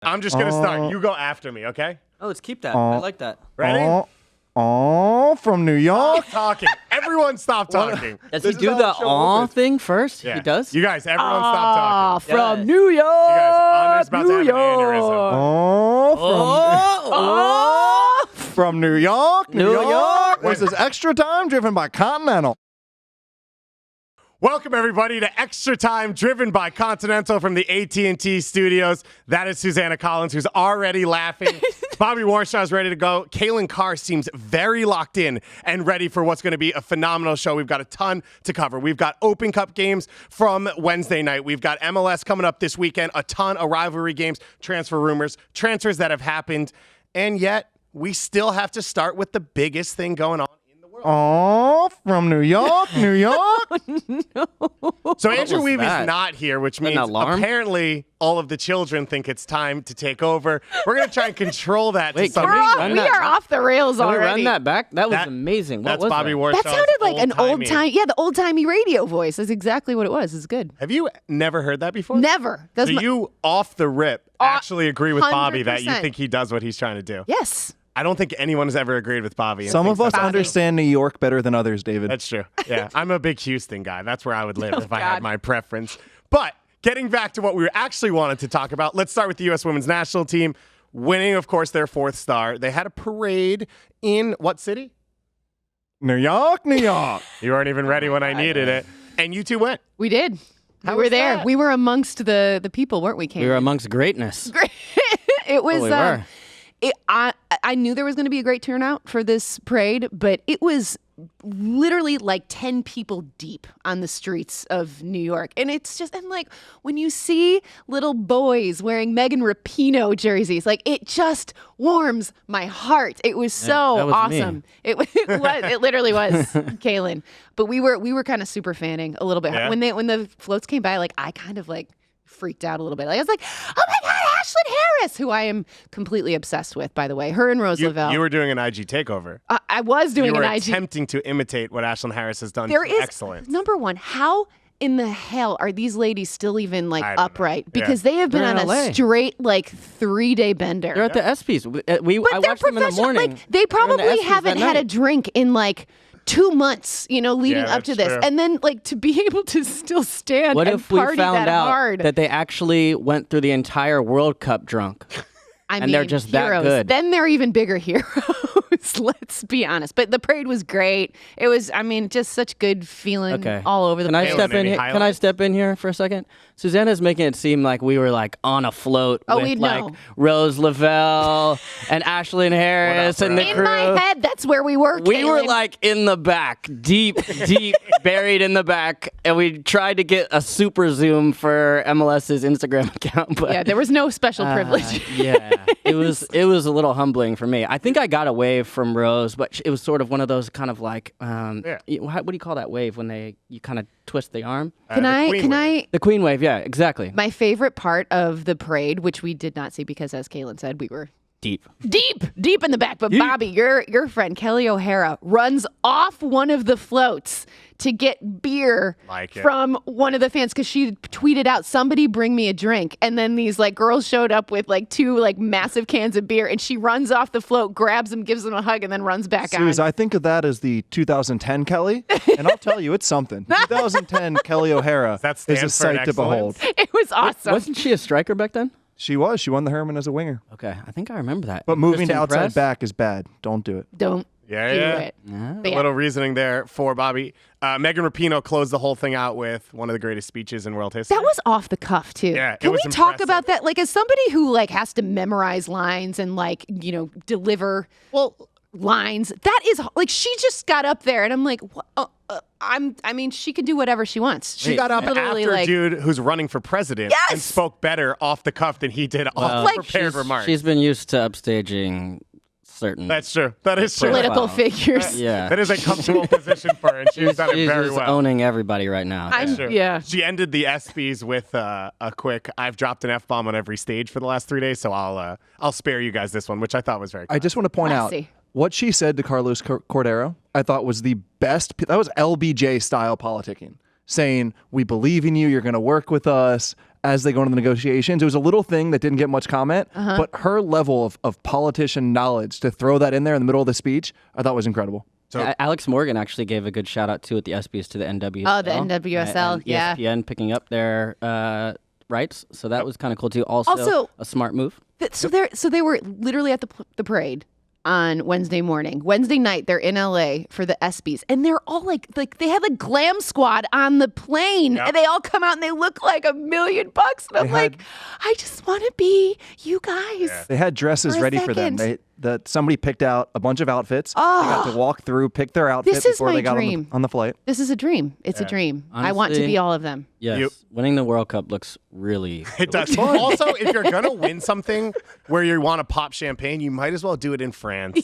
I'm just going to start. You go after me, okay? Oh, let's keep that. I like that. Ready? From New York. Stop talking. Everyone stop talking. Does he do the aw thing first? Yeah. He does? You guys, everyone stop talking. From Yes. New York. You guys, Andre's about to have an aneurysm. From New York. New York. This is Extra Time driven by Continental. Welcome, everybody, to Extra Time, driven by Continental from the AT&T studios. That is Susannah Collins, who's already laughing. Bobby Warshaw is ready to go. Calen Carr seems very locked in and ready for what's going to be a phenomenal show. We've got a ton to cover. We've got Open Cup games from Wednesday night. We've got MLS coming up this weekend, a ton of rivalry games, transfer rumors, transfers that have happened, and yet we still have to start with the biggest thing going on. From New York, New York. So Andrew Weave is that? not here, which means an alarm? apparently all of the children think it's time to take over. We're going to try and control that Wait, to some can we extent. run We that are back? off the rails Can we already. run that back? That was That- amazing. What That's was Bobby that? Warshaw's That sounded like an old-timey. the old-timey radio voice. That's exactly what it was. It's good. Have you never heard that before? Never. That's Do my- you, off the rip, actually agree with Bobby that you 100%. think he does what he's trying to do? Yes. I don't think anyone has ever agreed with Bobby. and Some thinks of us that's- understand New York better than others, David. That's true. Yeah, I'm a big Houston guy. That's where I would live if I had God. my preference. But getting back to what we actually wanted to talk about, let's start with the U.S. Women's National Team winning, of course, their fourth star. They had a parade in what city? New York, New York. You weren't even ready when I needed it. And you two went. We did. How we were was there. that? We were amongst the people, weren't we, Cam? We were amongst greatness. It was. Oh, we were. I knew there was going to be a great turnout for this parade, but it was literally like 10 people deep on the streets of New York. And it's just, and like when you see little boys wearing Megan Rapinoe jerseys, like it just warms my heart. It was so that was awesome. me. It was, it literally was Calen. But we were kind of super fanning a little bit. Yeah. When the floats came by, like I kind of like freaked out a little bit. Like, I was like, oh my God, Ashlyn Harris, who I am completely obsessed with, by the way. Her and Rose Lavelle. You were doing an IG takeover. I was doing You were an IG. attempting to imitate what Ashlyn Harris has done. There is excellent. number one. How in the hell are these ladies still even like I don't know. upright? Yeah. Because they have been They're on in LA. a straight like 3-day bender. They're at the ESPYs. but I they're watched them in the professional. morning. Like, they They're in the probably ESPYs haven't that had a night. drink in like 2 months, leading Yeah, up to that's this. true. And then like to be able to still stand What and if we party found that out hard. that they actually went through the entire World Cup drunk? I and mean, they're just that heroes. good. Then they're even bigger heroes. Let's be honest. But the parade was great. It was, just such good feeling Okay. all over the Can I place. step in any here? Can I highlights? step in here for a second? Susannah's making it seem like we were like on a float Oh, with we like know. Rose Lavelle and Ashlyn Harris and the Rose? crew. In my head, that's where we were. We were Calen. like in the back, deep, buried in the back, and we tried to get a super zoom for MLS's Instagram account, but Yeah, there was no special privilege. yeah, it was a little humbling for me. I think I got a wave from Rose, but it was sort of one of those kind of like, what do you call that wave when you kind of twist the arm? Can the I? Queen Can wave. I? The Queen wave, yeah, exactly. My favorite part of the parade, which we did not see because, as Calen said, we were Deep. deep in the back. But Deep. Bobby, your friend Kelly O'Hara runs off one of the floats to get beer Like it. from one of the fans because she tweeted out, "Somebody bring me a drink." And then these like girls showed up with like 2 like massive cans of beer, and she runs off the float, grabs them, gives them a hug, and then runs back on. Suze, I think of that as the 2010 Kelly, and I'll tell you, it's something. 2010 Kelly O'Hara that is stand a for sight to behold. excellence? It was awesome. Wasn't she a striker back then? She won the Herman as a winger. Okay, I think I remember that. But moving to Christian outside Press? back is bad. Don't do it. Don't Yeah, do yeah. it. Yeah. But A yeah. little reasoning there for Bobby. Megan Rapinoe closed the whole thing out with one of the greatest speeches in world history. That was off the cuff too. Yeah, it Can was we talk impressive. about that? Like, as somebody who like has to memorize lines and like deliver lines, that is like she just got up there, and I'm like, she can do whatever she wants. She got up literally, after a like, dude who's running for president and Yes! spoke better off the cuff than he did off Like, prepared remarks. She's been used to upstaging certain. That's true. That is true. political Wow. figures. Yeah. That is a comfortable position for her, and she's done it She's very just well. owning everybody right now. I'm- Sure. Yeah. She ended the ESPYs with a quick, I've dropped an F-bomb on every stage for the last 3 days, so I'll spare you guys this one, which I thought was very cool. I just want to point out Classy. what she said to Carlos Cordero. I thought was the best. That was LBJ style politicking, saying we believe in you. You're going to work with us. as they go into the negotiations. It was a little thing that didn't get much comment, but her level of politician knowledge to throw that in there in the middle of the speech, I thought was incredible. So Alex Morgan actually gave a good shout out too at the ESPYs to the NWSL. Oh, the NWSL, and ESPN picking up their rights, so that was kind of cool too. Also, a smart move. So they were literally at the parade on Wednesday morning. Wednesday night, they're in LA for the ESPYs, and they're all like they had like glam squad on the plane, and they all come out and they look like $1 million. And I'm like, I just want to be you guys. Yeah. They had dresses ready for them. Somebody picked out a bunch of outfits. They got to walk through, pick their outfit before they got on the flight. This is a dream. It's a dream. Honestly, I want to be all of them. Yes, winning the World Cup looks really it does. Also, if you're going to win something where you want to pop champagne, you might as well do it in France.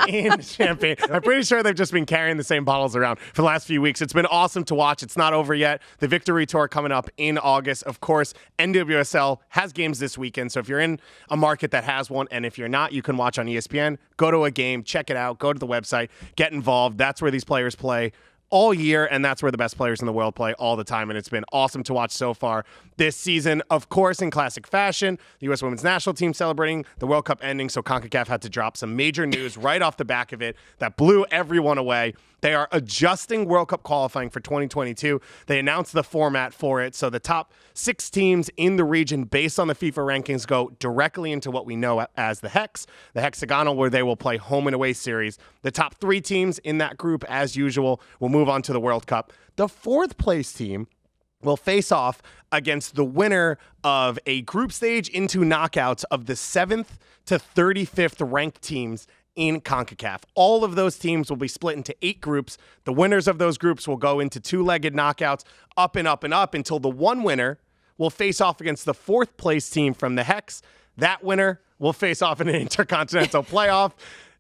In Champagne. I'm pretty sure they've just been carrying the same bottles around for the last few weeks. It's been awesome to watch. It's not over yet. The Victory Tour coming up in August. Of course, NWSL has games this weekend, so if you're in a market that has one, and if you're not, you can watch on ESPN. Go to a game, check it out, go to the website, get involved. That's where these players play all year, and that's where the best players in the world play all the time, and it's been awesome to watch so far this season. Of course, in classic fashion, the U.S. Women's National Team celebrating the World Cup ending, so CONCACAF had to drop some major news right off the back of it that blew everyone away. They are adjusting World Cup qualifying for 2022. They announced the format for it, so the top 6 teams in the region based on the FIFA rankings go directly into what we know as the Hex, the hexagonal, where they will play home and away series. The top 3 teams in that group, as usual, will move on to the World Cup. The 4th place team will face off against the winner of a group stage into knockouts of the 7th to 35th ranked teams in CONCACAF. All of those teams will be split into 8 groups. The winners of those groups will go into 2-legged knockouts up and up and up until the one winner will face off against the 4th place team from the Hex. That winner will face off in an intercontinental playoff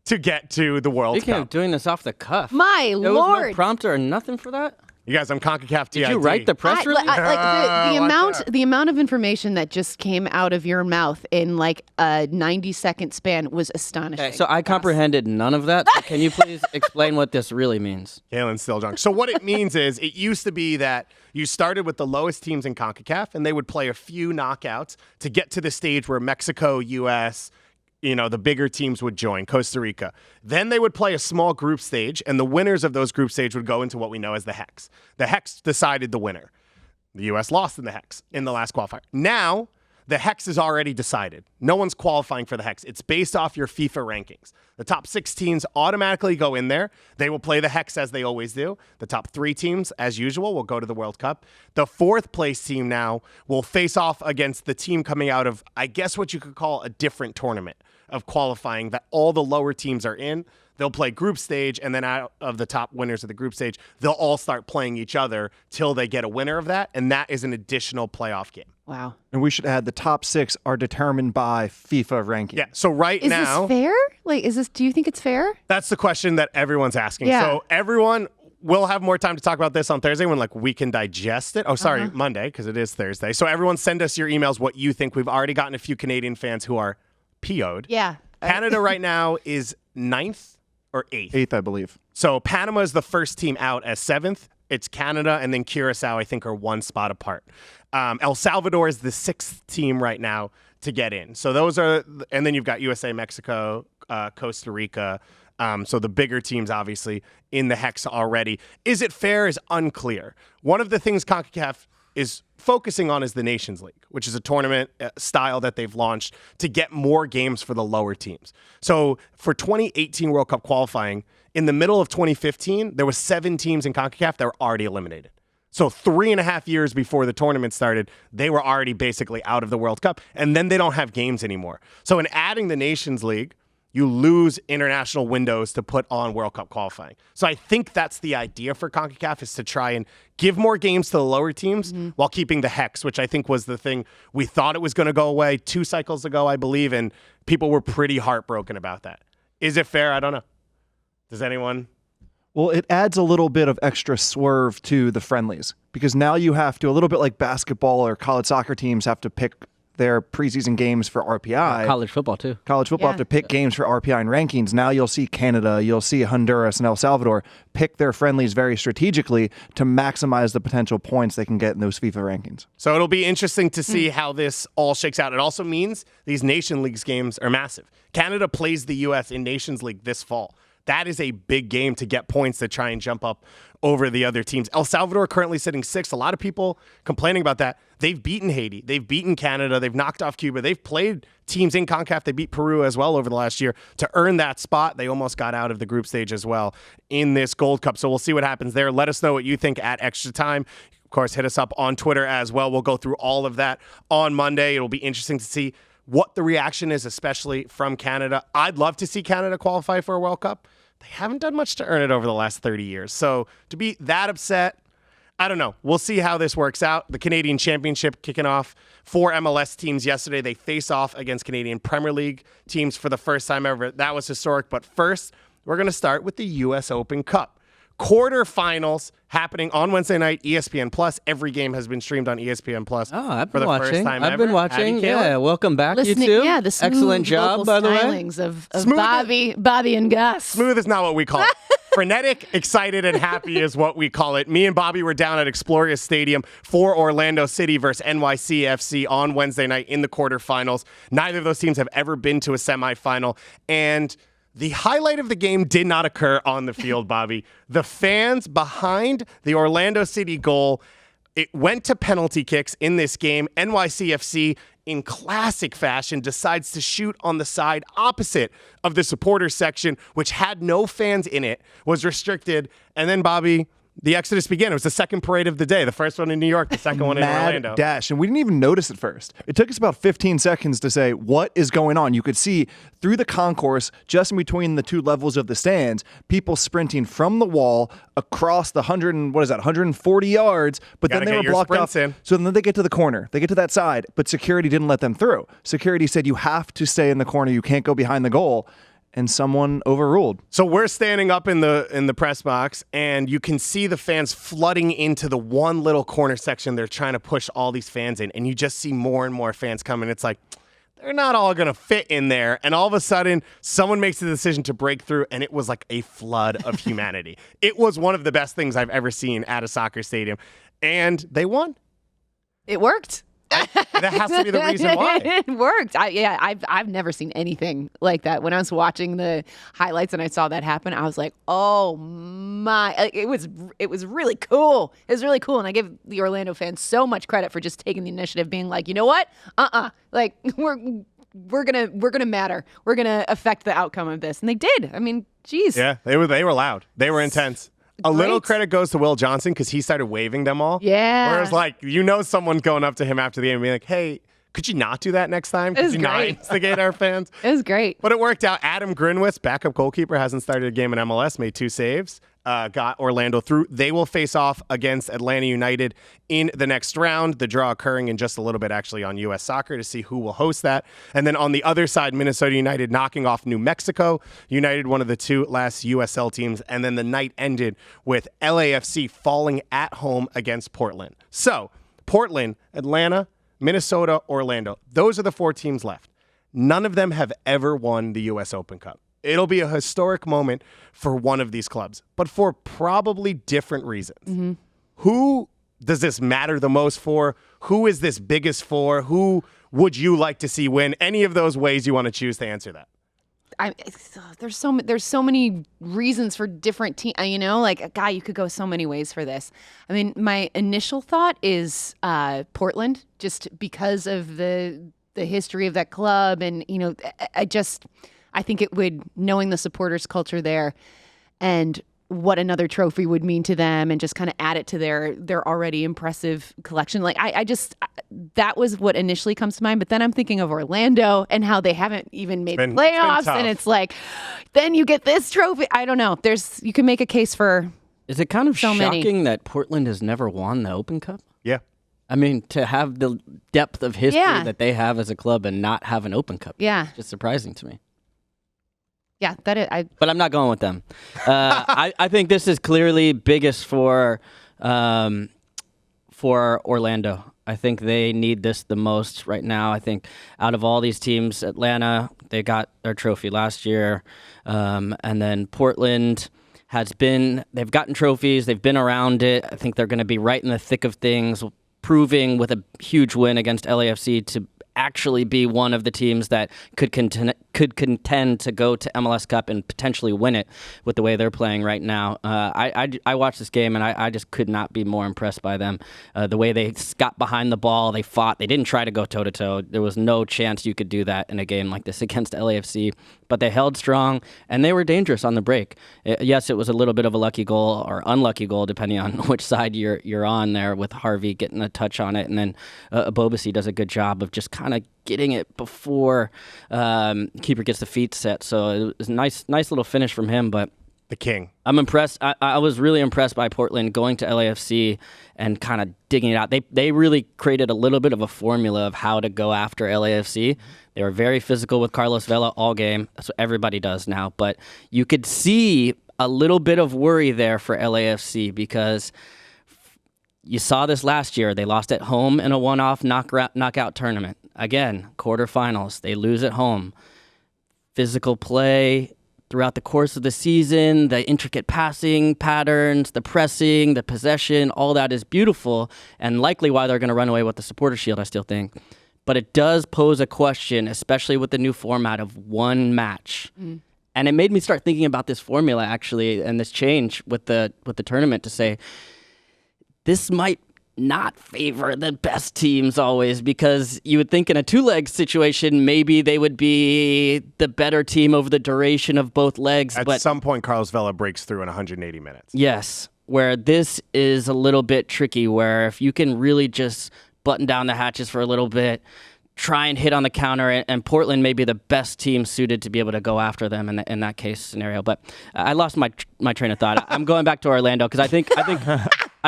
to get to the World Speaking Cup. of doing this off the cuff. My There Lord. was no prompter or nothing for that? You guys, I'm CONCACAF TID. Did you write the press release? The amount of information that just came out of your mouth in like a 90-second span was astonishing. Okay, so I comprehended none of that. So can you please explain what this really means? Kalen's still drunk. So what it means is it used to be that you started with the lowest teams in CONCACAF, and they would play a few knockouts to get to the stage where Mexico, U.S., the bigger teams would join, Costa Rica. Then they would play a small group stage, and the winners of those group stage would go into what we know as the Hex. The Hex decided the winner. The U.S. lost in the Hex in the last qualifier. Now, the Hex is already decided. No one's qualifying for the Hex. It's based off your FIFA rankings. The top 6 teams automatically go in there. They will play the Hex as they always do. The top 3 teams, as usual, will go to the World Cup. The 4th place team now will face off against the team coming out of, I guess what you could call a different tournament of qualifying that all the lower teams are in. They'll play group stage, and then out of the top winners of the group stage, they'll all start playing each other till they get a winner of that, and that is an additional playoff game. Wow. And we should add the top 6 are determined by FIFA ranking. Yeah, so now... Is this fair? Do you think it's fair? That's the question that everyone's asking. Yeah. So everyone... We'll have more time to talk about this on Thursday when we can digest it. Oh, sorry, Monday, because it is Thursday. So everyone send us your emails what you think. We've already gotten a few Canadian fans who are PO'd. Yeah. Canada right now is 9th or 8th? 8th, I believe. So Panama is the first team out as 7th. It's Canada and then Curacao, I think, are 1 spot apart. El Salvador is the 6th team right now to get in. So those are, and then you've got USA, Mexico, Costa Rica. So the bigger teams, obviously, in the Hex already. Is it fair is unclear. One of the things CONCACAF is focusing on is the Nations League, which is a tournament style that they've launched to get more games for the lower teams. So for 2018 World Cup qualifying, in the middle of 2015, there were 7 teams in CONCACAF that were already eliminated. So 3.5 years before the tournament started, they were already basically out of the World Cup, and then they don't have games anymore. So in adding the Nations League, you lose international windows to put on World Cup qualifying. So I think that's the idea for CONCACAF, is to try and give more games to the lower teams while keeping the Hex, which I think was the thing we thought it was going to go away 2 cycles ago, I believe, and people were pretty heartbroken about that. Is it fair? I don't know. Does anyone? Well, it adds a little bit of extra swerve to the friendlies, because now you have to, a little bit like basketball or college soccer teams have to pick their preseason games for RPI. College football, too. College football have to pick games for RPI and rankings. Now you'll see Canada, you'll see Honduras and El Salvador pick their friendlies very strategically to maximize the potential points they can get in those FIFA rankings. So it'll be interesting to see how this all shakes out. It also means these Nation Leagues games are massive. Canada plays the U.S. in Nations League this fall. That is a big game to get points to try and jump up over the other teams. El Salvador currently sitting 6th. A lot of people complaining about that. They've beaten Haiti. They've beaten Canada. They've knocked off Cuba. They've played teams in CONCACAF. They beat Peru as well over the last year to earn that spot. They almost got out of the group stage as well in this Gold Cup. So we'll see what happens there. Let us know what you think at Extra Time. Of course, hit us up on Twitter as well. We'll go through all of that on Monday. It'll be interesting to see what the reaction is, especially from Canada. I'd love to see Canada qualify for a World Cup. They haven't done much to earn it over the last 30 years. So to be that upset, I don't know. We'll see how this works out. The Canadian Championship kicking off for MLS teams yesterday. They face off against Canadian Premier League teams for the first time ever. That was historic. But first, we're going to start with the U.S. Open Cup. Quarterfinals happening on Wednesday night, ESPN Plus. Every game has been streamed on ESPN Plus. Oh, I've for been the watching. First time I've ever. been watching. Yeah, welcome back, Listening, you two. yeah, the smooth excellent job, by the way. stylings of Smooth Bobby and Gus. Smooth is not what we call it. Frenetic, excited, and happy is what we call it. Me and Bobby were down at Exploria Stadium for Orlando City versus NYCFC on Wednesday night in the quarterfinals. Neither of those teams have ever been to a semifinal, and the highlight of the game did not occur on the field, Bobby. The fans behind the Orlando City goal, it went to penalty kicks in this game. NYCFC, in classic fashion, decides to shoot on the side opposite of the supporters section, which had no fans in it, was restricted. And then, Bobby, the exodus began. It was the second parade of the day. The first one in New York, the second one in Orlando. Dash. And we didn't even notice at first. It took us about 15 seconds to say, what is going on? You could see through the concourse, just in between the two levels of the stands, people sprinting from the wall across the 140 yards, but then they were blocked off. So then they get to the corner. They get to that side, but security didn't let them through. Security said, you have to stay in the corner. You can't go behind the goal. And someone overruled. So we're standing up in the press box, and you can see the fans flooding into the one little corner section. They're trying to push all these fans in, and you just see more and more fans coming. It's like, they're not all going to fit in there. And all of a sudden, someone makes the decision to break through, and it was like a flood of humanity. It was one of the best things I've ever seen at a soccer stadium. And they won. It worked. That has to be the reason why. It worked. I've never seen anything like that. When I was watching the highlights and I saw that happen, I was like, oh my! It was really cool. It was really cool, and I give the Orlando fans so much credit for just taking the initiative, being like, you know what? Like we're gonna matter. We're gonna affect the outcome of this, and they did. I mean, geez. Yeah, they were loud. They were intense. A little credit goes to Will Johnson because he started waving them all. Yeah. Whereas, like, someone's going up to him after the game and being like, hey, could you not do that next time? Could you not instigate our fans? It was great. But it worked out. Adam Grinwitz, backup goalkeeper, hasn't started a game in MLS, made 2 saves. Got Orlando through. They will face off against Atlanta United in the next round. The draw occurring in just a little bit, actually, on U.S. Soccer to see who will host that. And then on the other side, Minnesota United knocking off New Mexico United, one of the 2 last USL teams. And then the night ended with LAFC falling at home against Portland. So Portland, Atlanta, Minnesota, Orlando. Those are the 4 teams left. None of them have ever won the U.S. Open Cup. It'll be a historic moment for one of these clubs, but for probably different reasons. Mm-hmm. Who does this matter the most for? Who is this biggest for? Who would you like to see win? Any of those ways you want to choose to answer that. There's so many reasons for different teams. Like, God, you could go so many ways for this. I mean, my initial thought is Portland, just because of the history of that club, and I think it would, knowing the supporters culture there and what another trophy would mean to them, and just kind of add it to their already impressive collection. Like that was what initially comes to mind. But then I'm thinking of Orlando and how they haven't even made playoffs, and it's like, then you get this trophy. I don't know. You can make a case for. Is it kind of so shocking that Portland has never won the Open Cup? Yeah. I mean, to have the depth of history that they have as a club and not have an Open Cup. Yeah. It's just surprising to me. Yeah, that is. But I'm not going with them. I think this is clearly biggest for Orlando. I think they need this the most right now. I think out of all these teams, Atlanta, they got their trophy last year. And then Portland they've gotten trophies. They've been around it. I think they're going to be right in the thick of things, proving with a huge win against LAFC to actually be one of the teams that could contend to go to MLS Cup and potentially win it with the way they're playing right now. I watched this game, and I just could not be more impressed by them. The way they got behind the ball, they fought. They didn't try to go toe-to-toe. There was no chance you could do that in a game like this against LAFC, but they held strong, and they were dangerous on the break. Yes, it was a little bit of a lucky goal or unlucky goal, depending on which side you're on there, with Harvey getting a touch on it, and then Bobasi does a good job of just kind of getting it before keeper gets the feet set. So it was a nice little finish from him. But the king, I'm impressed. I was really impressed by Portland going to LAFC and kind of digging it out. They really created a little bit of a formula of how to go after LAFC. They were very physical with Carlos Vela all game. That's what everybody does now. But you could see a little bit of worry there for LAFC because you saw this last year. They lost at home in a one-off knockout tournament. Again, quarterfinals. They lose at home. Physical play throughout the course of the season, the intricate passing patterns, the pressing, the possession, all that is beautiful and likely why they're going to run away with the Supporter Shield, I still think. But it does pose a question, especially with the new format of one match. Mm. And it made me start thinking about this formula, actually, and this change with the tournament to say, this might not favor the best teams always, because you would think in a two-leg situation, maybe they would be the better team over the duration of both legs. At some point, Carlos Vela breaks through in 180 minutes. Yes, where this is a little bit tricky, where if you can really just button down the hatches for a little bit, try and hit on the counter, and Portland may be the best team suited to be able to go after them in that case scenario. But I lost my train of thought. I'm going back to Orlando because I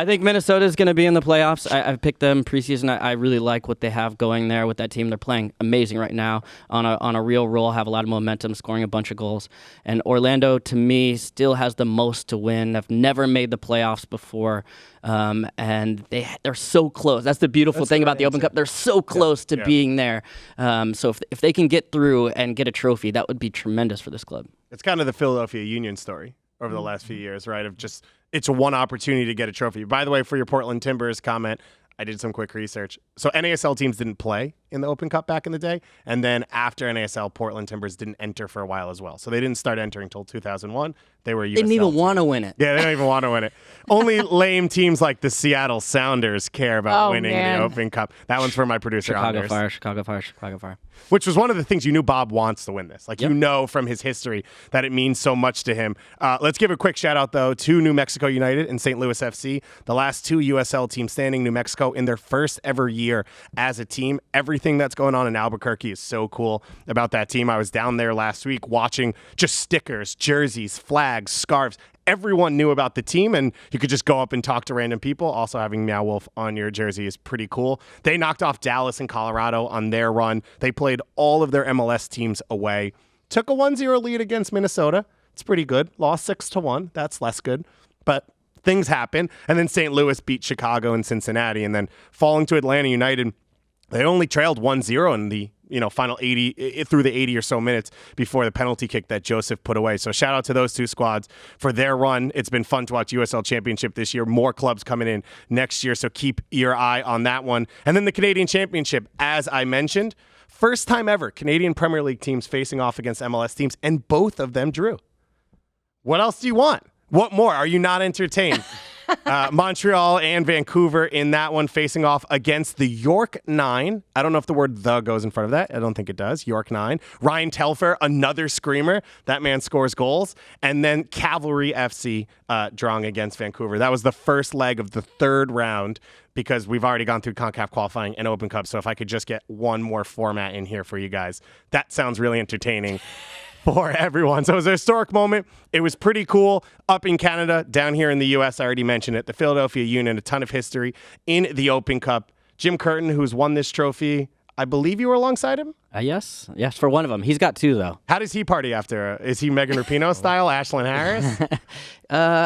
think Minnesota is going to be in the playoffs. I've picked them preseason. I really like what they have going there with that team. They're playing amazing right now on a real roll, have a lot of momentum, scoring a bunch of goals. And Orlando, to me, still has the most to win. They've never made the playoffs before, and they're so close. That's the beautiful thing about the Open Cup. They're so close to being there. So if they can get through and get a trophy, that would be tremendous for this club. It's kind of the Philadelphia Union story over the last few years, right? Of just, it's one opportunity to get a trophy. By the way, for your Portland Timbers comment, I did some quick research. So NASL teams didn't play in the Open Cup back in the day. And then after NASL, Portland Timbers didn't enter for a while as well. So they didn't start entering until 2001. They were a USL Didn't even team. want to win it. Yeah, they don't even want to win it. Only lame teams like the Seattle Sounders care about winning the Open Cup. That one's for my producer, Chicago Anders. Chicago Fire. Which was one of the things you knew Bob wants to win this. Like, you know from his history that it means so much to him. Let's give a quick shout out, though, to New Mexico United and St. Louis FC, the last two USL teams standing. New Mexico in their first ever year as a team. Everything that's going on in Albuquerque is so cool about that team. I was down there last week watching just stickers, jerseys, flags, scarves. Everyone knew about the team, and you could just go up and talk to random people. Also, having Meow Wolf on your jersey is pretty cool. They knocked off Dallas and Colorado on their run. They played all of their MLS teams away. Took a 1-0 lead against Minnesota. It's pretty good. Lost 6-1. That's less good. But things happen. And then St. Louis beat Chicago and Cincinnati. And then falling to Atlanta United, they only trailed 1-0 in the final 80 through the 80 or so minutes before the penalty kick that Joseph put away. So shout out to those two squads for their run. It's been fun to watch USL Championship this year. More clubs coming in next year, so keep your eye on that one. And then the Canadian Championship, as I mentioned, first time ever Canadian Premier League teams facing off against MLS teams, and both of them drew. What else do you want? What more? Are you not entertained? Montreal and Vancouver in that one facing off against the York 9. I don't know if the word "the" goes in front of that. I don't think it does. York 9. Ryan Telfer, another screamer. That man scores goals. And then Cavalry FC drawing against Vancouver. That was the first leg of the third round because we've already gone through CONCACAF qualifying and Open Cup. So if I could just get one more format in here for you guys, that sounds really entertaining for everyone. So it was a historic moment. It was pretty cool up in Canada, down here in the U.S. I already mentioned it. The Philadelphia Union, a ton of history in the Open Cup. Jim Curtin, who's won this trophy, I believe you were alongside him? Yes, for one of them. He's got two, though. How does he party after? Is he Megan Rapinoe style, Ashlyn Harris?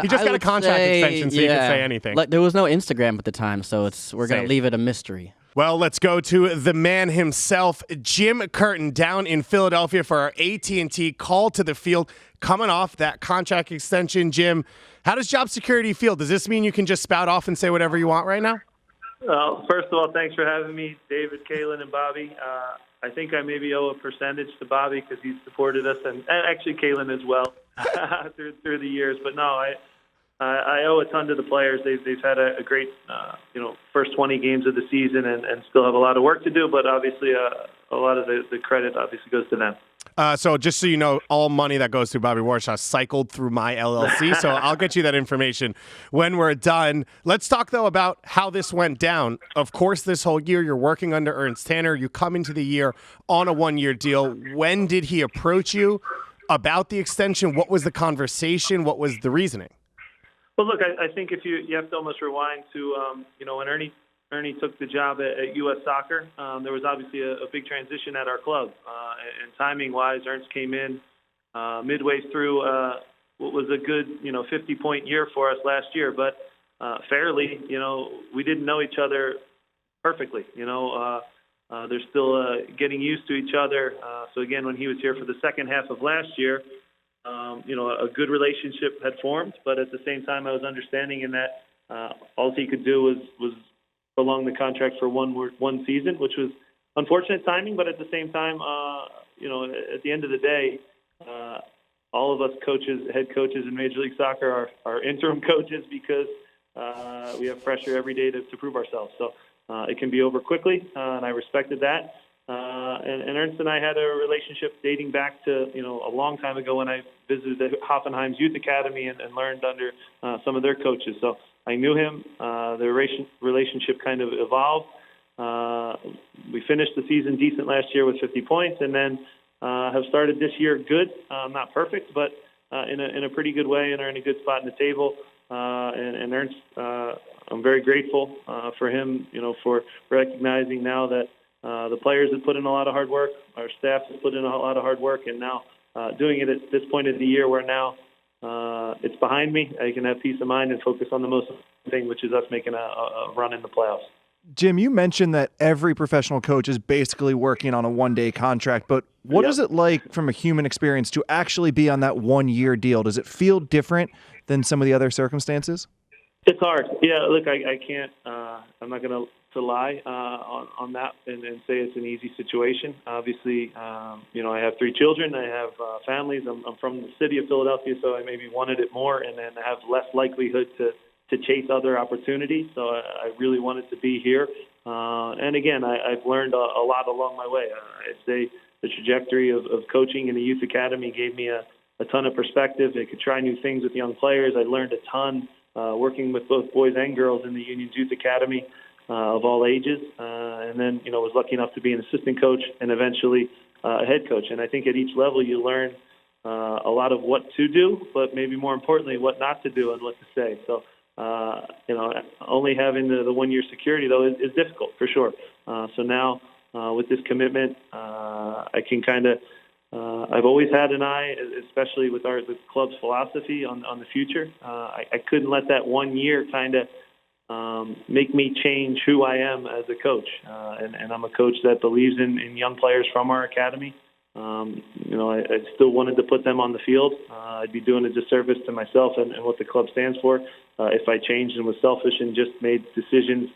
He just got a contract extension, so you can say anything. There was no Instagram at the time, so we're going to leave it a mystery. Well, let's go to the man himself, Jim Curtin, down in Philadelphia for our AT&T call to the field. Coming off that contract extension, Jim, how does job security feel? Does this mean you can just spout off and say whatever you want right now? First of all, thanks for having me, David, Calen, and Bobby. I think I maybe owe a percentage to Bobby because he's supported us, and actually Calen as well through the years. But no, I owe a ton to the players. They've had a great, first 20 games of the season and still have a lot of work to do. But obviously, a lot of the credit obviously goes to them. So just so you know, all money that goes through Bobby Warshaw cycled through my LLC. So I'll get you that information when we're done. Let's talk, though, about how this went down. Of course, this whole year you're working under Ernst Tanner. You come into the year on a one-year deal. When did he approach you about the extension? What was the conversation? What was the reasoning? Well, look, I think if you have to almost rewind to, when Ernie took the job at US Soccer, there was obviously a big transition at our club. And timing-wise, Ernst came in midway through what was a good, 50-point year for us last year. But fairly, we didn't know each other perfectly. They're still getting used to each other. So, again, when he was here for the second half of last year, a good relationship had formed, but at the same time, I was understanding in that all he could do was prolong the contract for one season, which was unfortunate timing. But at the same time, at the end of the day, all of us coaches, head coaches in Major League Soccer are interim coaches because we have pressure every day to prove ourselves. So it can be over quickly, and I respected that. And Ernst and I had a relationship dating back to, a long time ago when I visited the Hoffenheim's youth academy and learned under some of their coaches. So I knew him. The relationship kind of evolved. We finished the season decent last year with 50 points and then have started this year good. Not perfect, but in a pretty good way and are in a good spot in the table. And Ernst, I'm very grateful for him, for recognizing now that the players have put in a lot of hard work. Our staff has put in a lot of hard work, and now doing it at this point of the year where now it's behind me, I can have peace of mind and focus on the most important thing, which is us making a run in the playoffs. Jim, you mentioned that every professional coach is basically working on a one-day contract, but what is it like from a human experience to actually be on that one-year deal? Does it feel different than some of the other circumstances? It's hard. Yeah, look, I can't, I'm not going to lie on that and say it's an easy situation. Obviously, I have 3 children. I have families. I'm from the city of Philadelphia, so I maybe wanted it more and then have less likelihood to chase other opportunities. So I really wanted to be here. And again, I've learned a lot along my way. I'd say the trajectory of coaching in the youth academy gave me a ton of perspective. I could try new things with young players. I learned a ton working with both boys and girls in the Union's Youth Academy of all ages. And then, was lucky enough to be an assistant coach and eventually a head coach. And I think at each level you learn a lot of what to do, but maybe more importantly, what not to do and what to say. So, only having the one-year security, though, is difficult for sure. So now with this commitment, I can kind of I've always had an eye, especially with the club's philosophy on the future. I couldn't let that 1 year kind of make me change who I am as a coach. And I'm a coach that believes in young players from our academy. I still wanted to put them on the field. I'd be doing a disservice to myself and what the club stands for if I changed and was selfish and just made decisions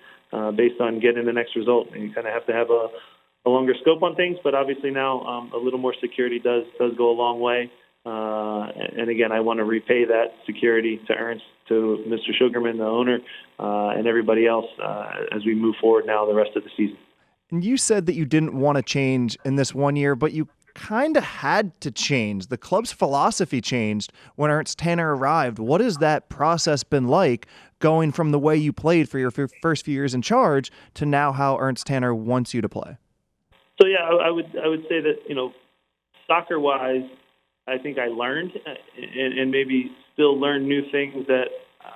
based on getting the next result. And you kind of have to have a longer scope on things, but obviously now a little more security does go a long way. And again, I want to repay that security to Ernst, to Mr. Sugarman, the owner, and everybody else as we move forward now the rest of the season. And you said that you didn't want to change in this 1 year, but you kind of had to change. The club's philosophy changed when Ernst Tanner arrived. What has that process been like, going from the way you played for your first few years in charge to now how Ernst Tanner wants you to play? So yeah, I would say that soccer-wise, I think I learned and maybe still learn new things that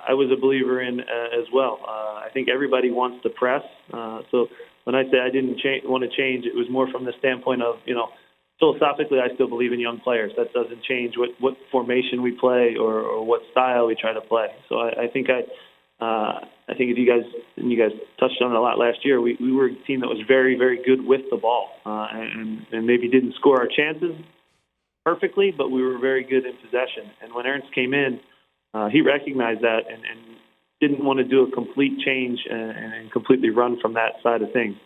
I was a believer in as well. I think everybody wants to press. So when I say I didn't want to change, it was more from the standpoint of philosophically, I still believe in young players. That doesn't change what formation we play or what style we try to play. So I think I I think you guys touched on it a lot last year. We were a team that was very, very good with the ball, and maybe didn't score our chances perfectly, but we were very good in possession. And when Ernst came in, he recognized that and didn't want to do a complete change and completely run from that side of things.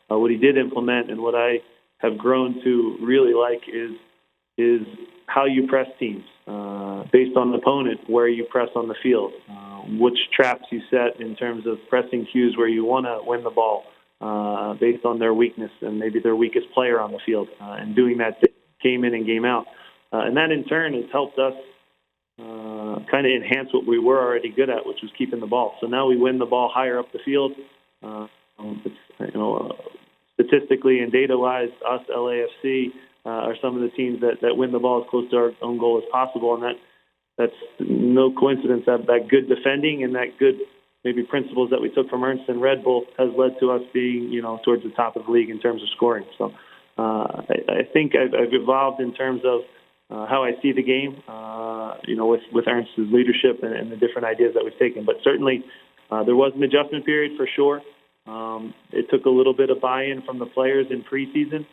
What he did implement, and what I have grown to really like, is how you press teams based on the opponent, where you press on the field, which traps you set in terms of pressing cues where you want to win the ball based on their weakness and maybe their weakest player on the field, and doing that game in and game out. And that in turn has helped us kind of enhance what we were already good at, which was keeping the ball. So now we win the ball higher up the field. Statistically and data-wise, us, LAFC, are some of the teams that win the ball as close to our own goal as possible, and that's no coincidence that good defending and that good maybe principles that we took from Ernst and Red Bull has led to us being towards the top of the league in terms of scoring. So I think I've evolved in terms of how I see the game, with Ernst's leadership and the different ideas that we've taken. But certainly there was an adjustment period for sure. It took a little bit of buy-in from the players in preseason.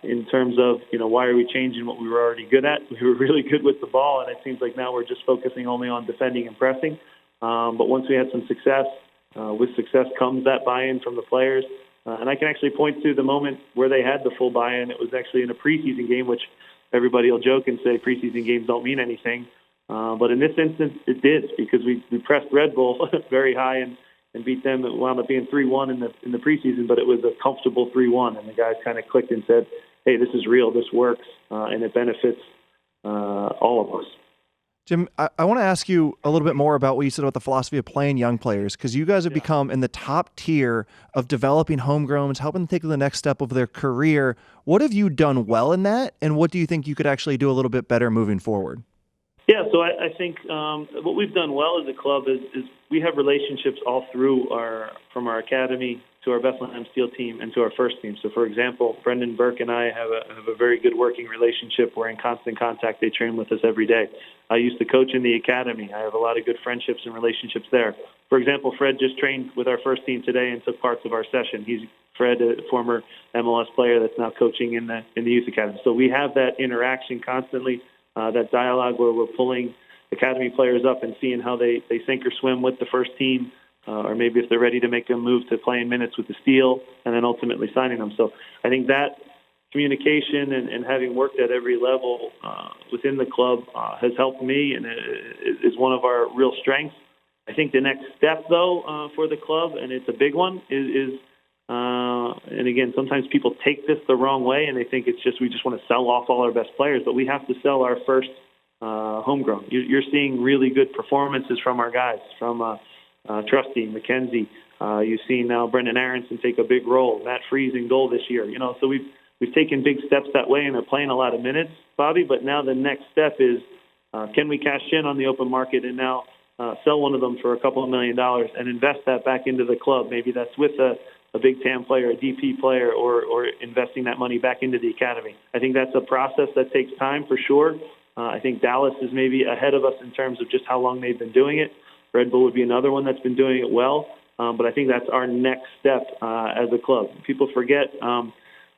In terms of, why are we changing what we were already good at? We were really good with the ball, and it seems like now we're just focusing only on defending and pressing. But once we had some success, with success comes that buy-in from the players. And I can actually point to the moment where they had the full buy-in. It was actually in a preseason game, which everybody will joke and say preseason games don't mean anything. But in this instance, it did, because we pressed Red Bull very high and beat them. It wound up being 3-1 in the preseason, but it was a comfortable 3-1, and the guys kind of clicked and said, hey, this is real, this works, and it benefits all of us. Jim, I want to ask you a little bit more about what you said about the philosophy of playing young players, because you guys have become in the top tier of developing homegrowns, helping them take the next step of their career. What have you done well in that, and what do you think you could actually do a little bit better moving forward? Yeah, so I think what we've done well as a club is we have relationships all through from our academy to our Bethlehem Steel team and to our first team. So, for example, Brendan Burke and I have a very good working relationship. We're in constant contact. They train with us every day. I used to coach in the academy. I have a lot of good friendships and relationships there. For example, Fred just trained with our first team today and took parts of our session. Fred, a former MLS player that's now coaching in the youth academy. So we have that interaction constantly. That dialogue where we're pulling academy players up and seeing how they sink or swim with the first team, or maybe if they're ready to make a move to playing minutes with the Steel, and then ultimately signing them. So I think that communication and having worked at every level within the club has helped me and is one of our real strengths. I think the next step, though, for the club, and it's a big one, is and again, sometimes people take this the wrong way and they think it's just we just want to sell off all our best players, but we have to sell our first homegrown. You're seeing really good performances from our guys, from Trusty, McKenzie. You've seen now Brendan Aronson take a big role, Matt Freese in goal this year. So we've taken big steps that way, and they're playing a lot of minutes, Bobby. But now the next step is can we cash in on the open market and now sell one of them for a couple of $1 million and invest that back into the club? Maybe that's with a big TAM player, a DP player, or investing that money back into the academy. I think that's a process that takes time for sure. I think Dallas is maybe ahead of us in terms of just how long they've been doing it. Red Bull would be another one that's been doing it well. But I think that's our next step as a club. People forget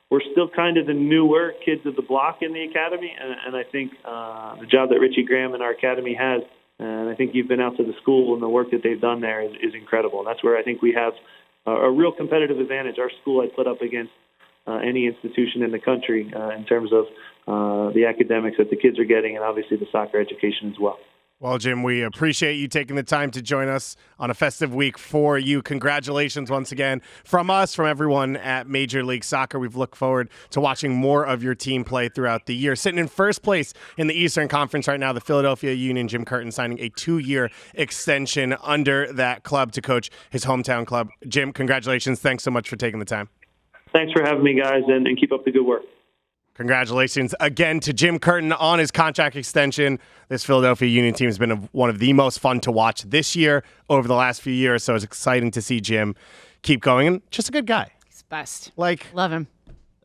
we're still kind of the newer kids of the block in the academy, and I think the job that Richie Graham and our academy has, and I think you've been out to the school and the work that they've done there is incredible. And that's where I think we have a real competitive advantage. Our school I put up against any institution in the country in terms of the academics that the kids are getting, and obviously the soccer education as well. Well, Jim, we appreciate you taking the time to join us on a festive week for you. Congratulations once again from us, from everyone at Major League Soccer. We've looked forward to watching more of your team play throughout the year. Sitting in first place in the Eastern Conference right now, the Philadelphia Union, Jim Curtin signing a 2-year extension under that club to coach his hometown club. Jim, congratulations. Thanks so much for taking the time. Thanks for having me, guys, and keep up the good work. Congratulations again to Jim Curtin on his contract extension. This Philadelphia Union team has been one of the most fun to watch this year over the last few years, so it's exciting to see Jim keep going. And just a good guy. He's best. Like, love him.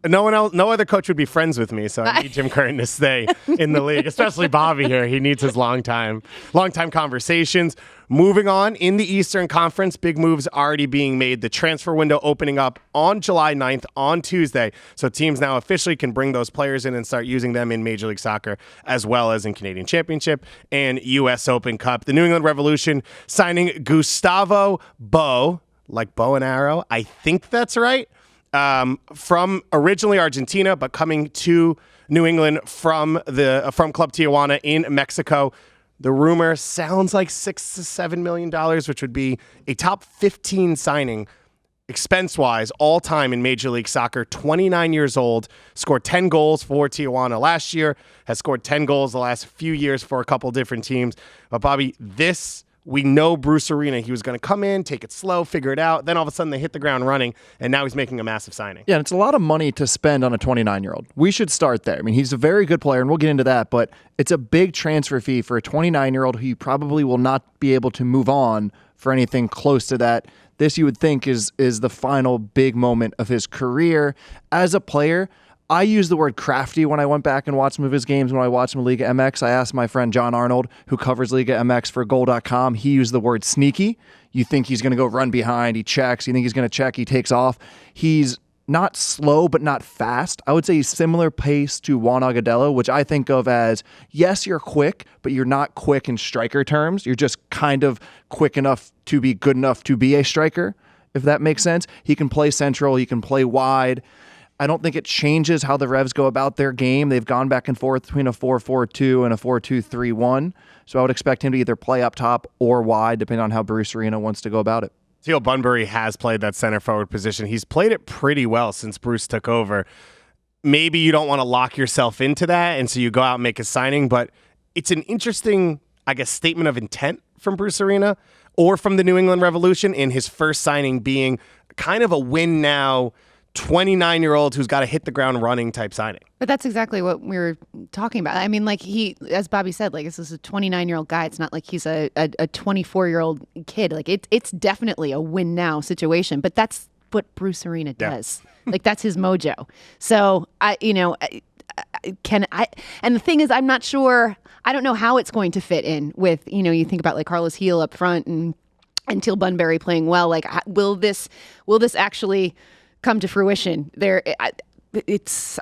No one else, no other coach would be friends with me, so I need Jim Curtin to stay in the league, especially Bobby here. He needs his long time conversations. Moving on, in the Eastern Conference, big moves already being made. The transfer window opening up on July 9th on Tuesday, so teams now officially can bring those players in and start using them in Major League Soccer as well as in Canadian Championship and U.S. Open Cup. The New England Revolution signing Gustavo Bou, like bow and arrow. I think that's right. From originally Argentina, but coming to New England from Club Tijuana in Mexico. The rumor sounds like $6 to $7 million, which would be a top 15 signing expense-wise all time in Major League Soccer. 29 years old, scored 10 goals for Tijuana last year, has scored 10 goals the last few years for a couple different teams. But Bobby, we know Bruce Arena, he was going to come in, take it slow, figure it out. Then all of a sudden they hit the ground running, and now he's making a massive signing. Yeah, and it's a lot of money to spend on a 29-year-old. We should start there. I mean, he's a very good player, and we'll get into that, but it's a big transfer fee for a 29-year-old who you probably will not be able to move on for anything close to that. This, you would think, is the final big moment of his career. As a player, I used the word crafty when I went back and watched some of his games when I watched him in Liga MX. I asked my friend John Arnold, who covers Liga MX for Goal.com. He used the word sneaky. You think he's going to go run behind, he checks. You think he's going to check, he takes off. He's not slow, but not fast. I would say he's similar pace to Juan Agudelo, which I think of as, yes, you're quick, but you're not quick in striker terms. You're just kind of quick enough to be good enough to be a striker, if that makes sense. He can play central, he can play wide. I don't think it changes how the Revs go about their game. They've gone back and forth between a 4-4-2 and a 4-2-3-1. So I would expect him to either play up top or wide, depending on how Bruce Arena wants to go about it. Teal Bunbury has played that center forward position. He's played it pretty well since Bruce took over. Maybe you don't want to lock yourself into that, and so you go out and make a signing, but it's an interesting, I guess, statement of intent from Bruce Arena or from the New England Revolution in his first signing being kind of a win now, 29-year-old who's got to hit the ground running type signing. But that's exactly what we were talking about. I mean, like as Bobby said, like this is a 29-year-old guy. It's not like he's a 24-year-old kid. Like it's definitely a win now situation. But that's what Bruce Arena does. Yeah. Like that's his mojo. So and the thing is, I'm not sure. I don't know how it's going to fit in with, you think about like Carlos Heel up front and Teal Bunbury playing well. Like will this actually come to fruition? It's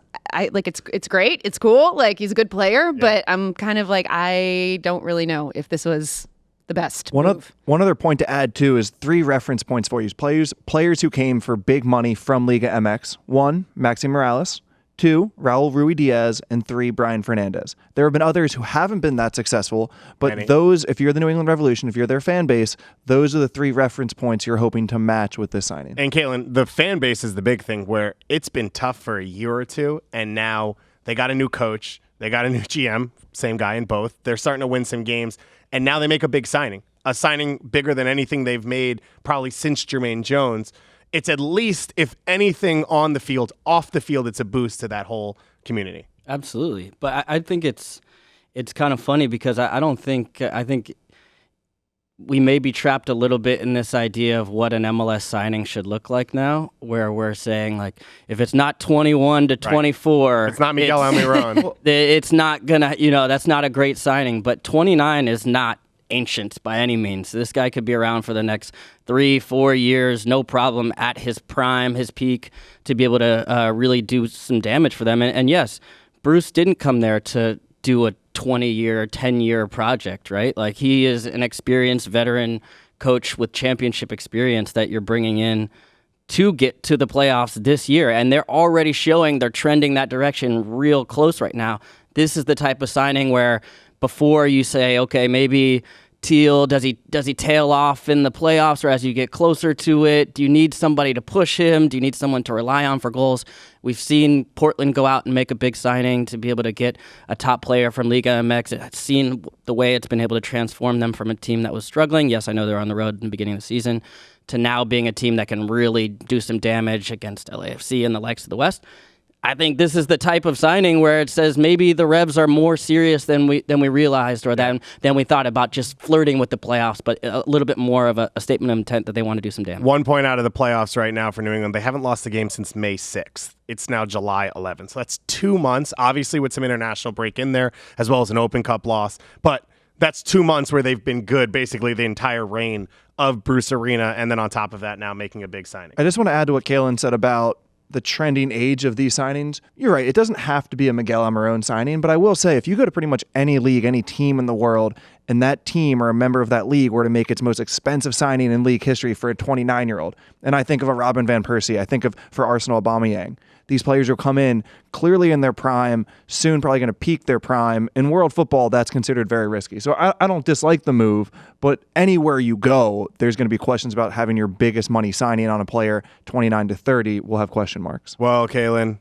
great. It's cool. Like he's a good player, but I'm kind of like, I don't really know if this was the best move. One other point to add too is 3 reference points for you. Players who came for big money from Liga MX. 1, Maxi Morales. 2, Raul Ruidiaz, and 3, Brian Fernandez. There have been others who haven't been that successful, but those, if you're the New England Revolution, if you're their fan base, those are the 3 reference points you're hoping to match with this signing. And Calen, the fan base is the big thing where it's been tough for a year or two, and now they got a new coach, they got a new GM, same guy in both. They're starting to win some games, and now they make a big signing, a signing bigger than anything they've made probably since Jermaine Jones. It's at least, if anything, on the field, off the field, it's a boost to that whole community. Absolutely. But I think it's kind of funny because I think we may be trapped a little bit in this idea of what an MLS signing should look like now, where we're saying, like, if it's not 21 to 24. It's not Miguel Almiron. It's not going to, that's not a great signing. But 29 is not ancient by any means. This guy could be around for the next 3-4 years, no problem, at his prime, his peak, to be able to really do some damage for them. And yes, Bruce didn't come there to do a 20-year, 10-year project, right? Like, he is an experienced veteran coach with championship experience that you're bringing in to get to the playoffs this year. And they're already showing they're trending that direction real close right now. This is the type of signing where before you say, okay, maybe Teal, does he tail off in the playoffs, or as you get closer to it, do you need somebody to push him? Do you need someone to rely on for goals? We've seen Portland go out and make a big signing to be able to get a top player from Liga MX. I've seen the way it's been able to transform them from a team that was struggling. Yes, I know they're on the road in the beginning of the season, to now being a team that can really do some damage against LAFC and the likes of the West. I think this is the type of signing where it says maybe the Revs are more serious than we realized, or than we thought about just flirting with the playoffs, but a little bit more of a statement of intent that they want to do some damage. 1 point out of the playoffs right now for New England. They haven't lost the game since May 6th. It's now July 11th. So that's 2 months, obviously with some international break in there, as well as an Open Cup loss. But that's 2 months where they've been good basically the entire reign of Bruce Arena, and then on top of that now making a big signing. I just want to add to what Calen said about the trending age of these signings. You're right. It doesn't have to be a Miguel Almirón signing, but I will say if you go to pretty much any league, any team in the world, and that team or a member of that league were to make its most expensive signing in league history for a 29-year-old, and I think of a Robin Van Persie, I think of for Arsenal Aubameyang. These players will come in clearly in their prime, soon probably going to peak their prime. In world football, that's considered very risky. So I don't dislike the move, but anywhere you go, there's going to be questions about having your biggest money signing on a player 29 to 30 will have question marks. Well, Calen,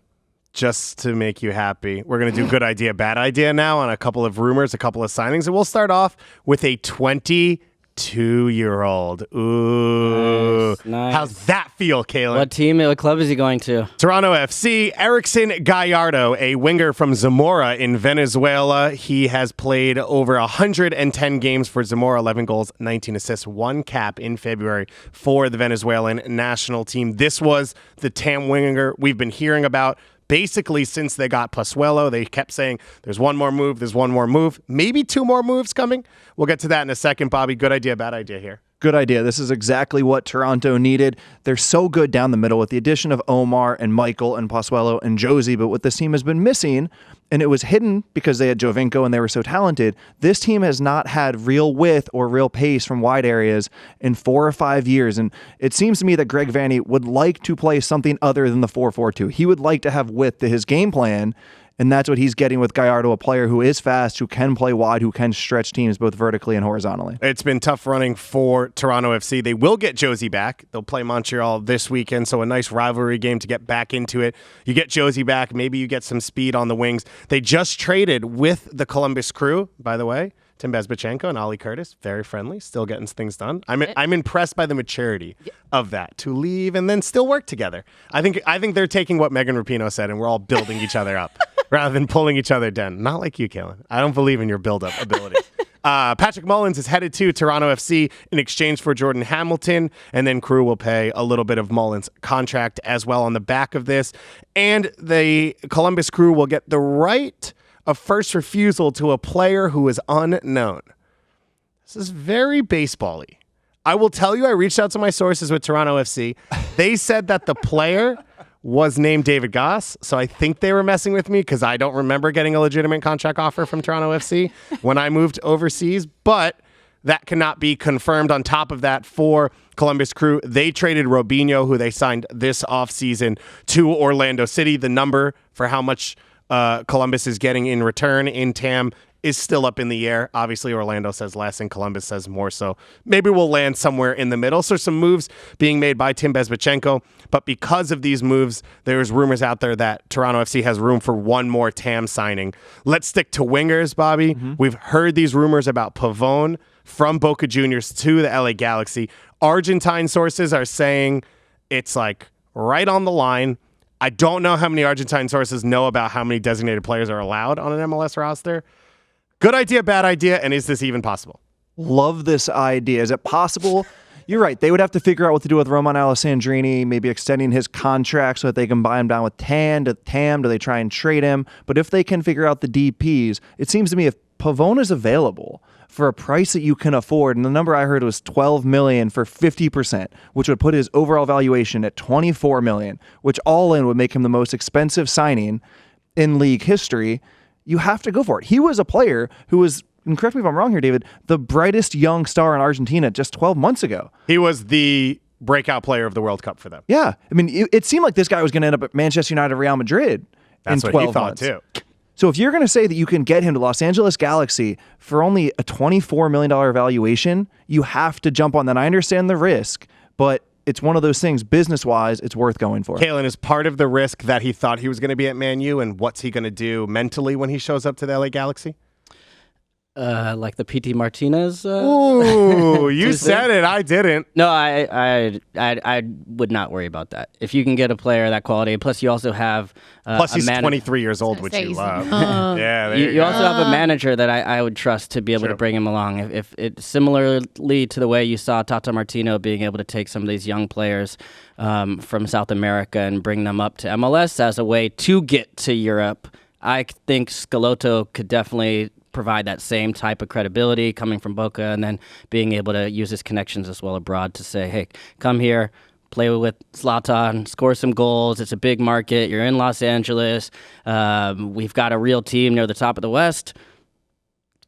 just to make you happy, we're going to do good idea, bad idea now on a couple of rumors, a couple of signings. And we'll start off with a 22-year-old. Ooh. Nice. How's that feel, Calen? What club is he going to? Toronto FC, Erickson Gallardo, a winger from Zamora in Venezuela. He has played over 110 games for Zamora, 11 goals, 19 assists, 1 cap in February for the Venezuelan national team. This was the TAM winger we've been hearing about basically since they got Pozuelo. They kept saying, there's one more move, maybe 2 more moves coming. We'll get to that in a second, Bobby. Good idea, bad idea here. Good idea. This is exactly what Toronto needed. They're so good down the middle with the addition of Omar and Michael and Pozuelo and Josie, but what this team has been missing, and it was hidden because they had Jovinko and they were so talented, this team has not had real width or real pace from wide areas in 4 or 5 years, and it seems to me that Greg Vanney would like to play something other than the 4-4-2. He would like to have width to his game plan, and that's what he's getting with Gallardo, a player who is fast, who can play wide, who can stretch teams both vertically and horizontally. It's been tough running for Toronto FC. They will get Josie back. They'll play Montreal this weekend, so a nice rivalry game to get back into it. You get Josie back. Maybe you get some speed on the wings. They just traded with the Columbus Crew, by the way. Tim Bezbatchenko and Ollie Curtis, very friendly, still getting things done. I'm impressed by the maturity of that, to leave and then still work together. I think they're taking what Megan Rapinoe said, and we're all building each other up rather than pulling each other down. Not like you, Calen. I don't believe in your build-up ability. Patrick Mullins is headed to Toronto FC in exchange for Jordan Hamilton, and then Crew will pay a little bit of Mullins' contract as well on the back of this. And the Columbus Crew will get the right of first refusal to a player who is unknown. This is very baseball-y. I will tell you, I reached out to my sources with Toronto FC. They said that the player was named David Gass, so I think they were messing with me because I don't remember getting a legitimate contract offer from Toronto FC when I moved overseas, but that cannot be confirmed. On top of that, for Columbus Crew, they traded Robinho, who they signed this offseason, to Orlando City. The number for how much Columbus is getting in return in TAM is still up in the air. Obviously, Orlando says less and Columbus says more, so maybe we'll land somewhere in the middle. So some moves being made by Tim Bezbatchenko, but because of these moves, there's rumors out there that Toronto FC has room for one more TAM signing. Let's stick to wingers, Bobby. We've heard these rumors about Pavon from Boca Juniors to the LA Galaxy. Argentine sources are saying it's like right on the line. I don't know how many Argentine sources know about how many designated players are allowed on an MLS roster. Good idea, bad idea, and is this even possible? Love this idea. Is it possible? You're right. They would have to figure out what to do with Roman Alessandrini, maybe extending his contract so that they can buy him down with TAM. Do they try and trade him? But if they can figure out the DPs, it seems to me if Pavon is available for a price that you can afford, and the number I heard was $12 million for 50%, which would put his overall valuation at $24 million, which all in would make him the most expensive signing in league history. You have to go for it. He was a player who was, and correct me if I'm wrong here, David, the brightest young star in Argentina just 12 months ago. He was the breakout player of the World Cup for them. Yeah. I mean, it seemed like this guy was going to end up at Manchester United, Real Madrid That's in what 12 he thought months. too. So if you're going to say that you can get him to Los Angeles Galaxy for only a $24 million valuation, you have to jump on that. I understand the risk, but it's one of those things, business-wise, it's worth going for. Calen, is part of the risk that he thought he was going to be at Man U, and what's he going to do mentally when he shows up to the LA Galaxy? Like the PT Martinez. Ooh, you said it. I didn't. No, I would not worry about that. If you can get a player that quality, plus you also have Plus, a he's manager. 23 years old, which you love. Yeah, there You go. also have a manager that I would trust to be able Sure. to bring him along. If it similarly to the way you saw Tata Martino being able to take some of these young players from South America and bring them up to MLS as a way to get to Europe, I think Schelotto could definitely provide that same type of credibility coming from Boca, and then being able to use his connections as well abroad to say, hey, come here, play with Zlatan, score some goals. It's a big market. You're in Los Angeles. We've got a real team near the top of the West.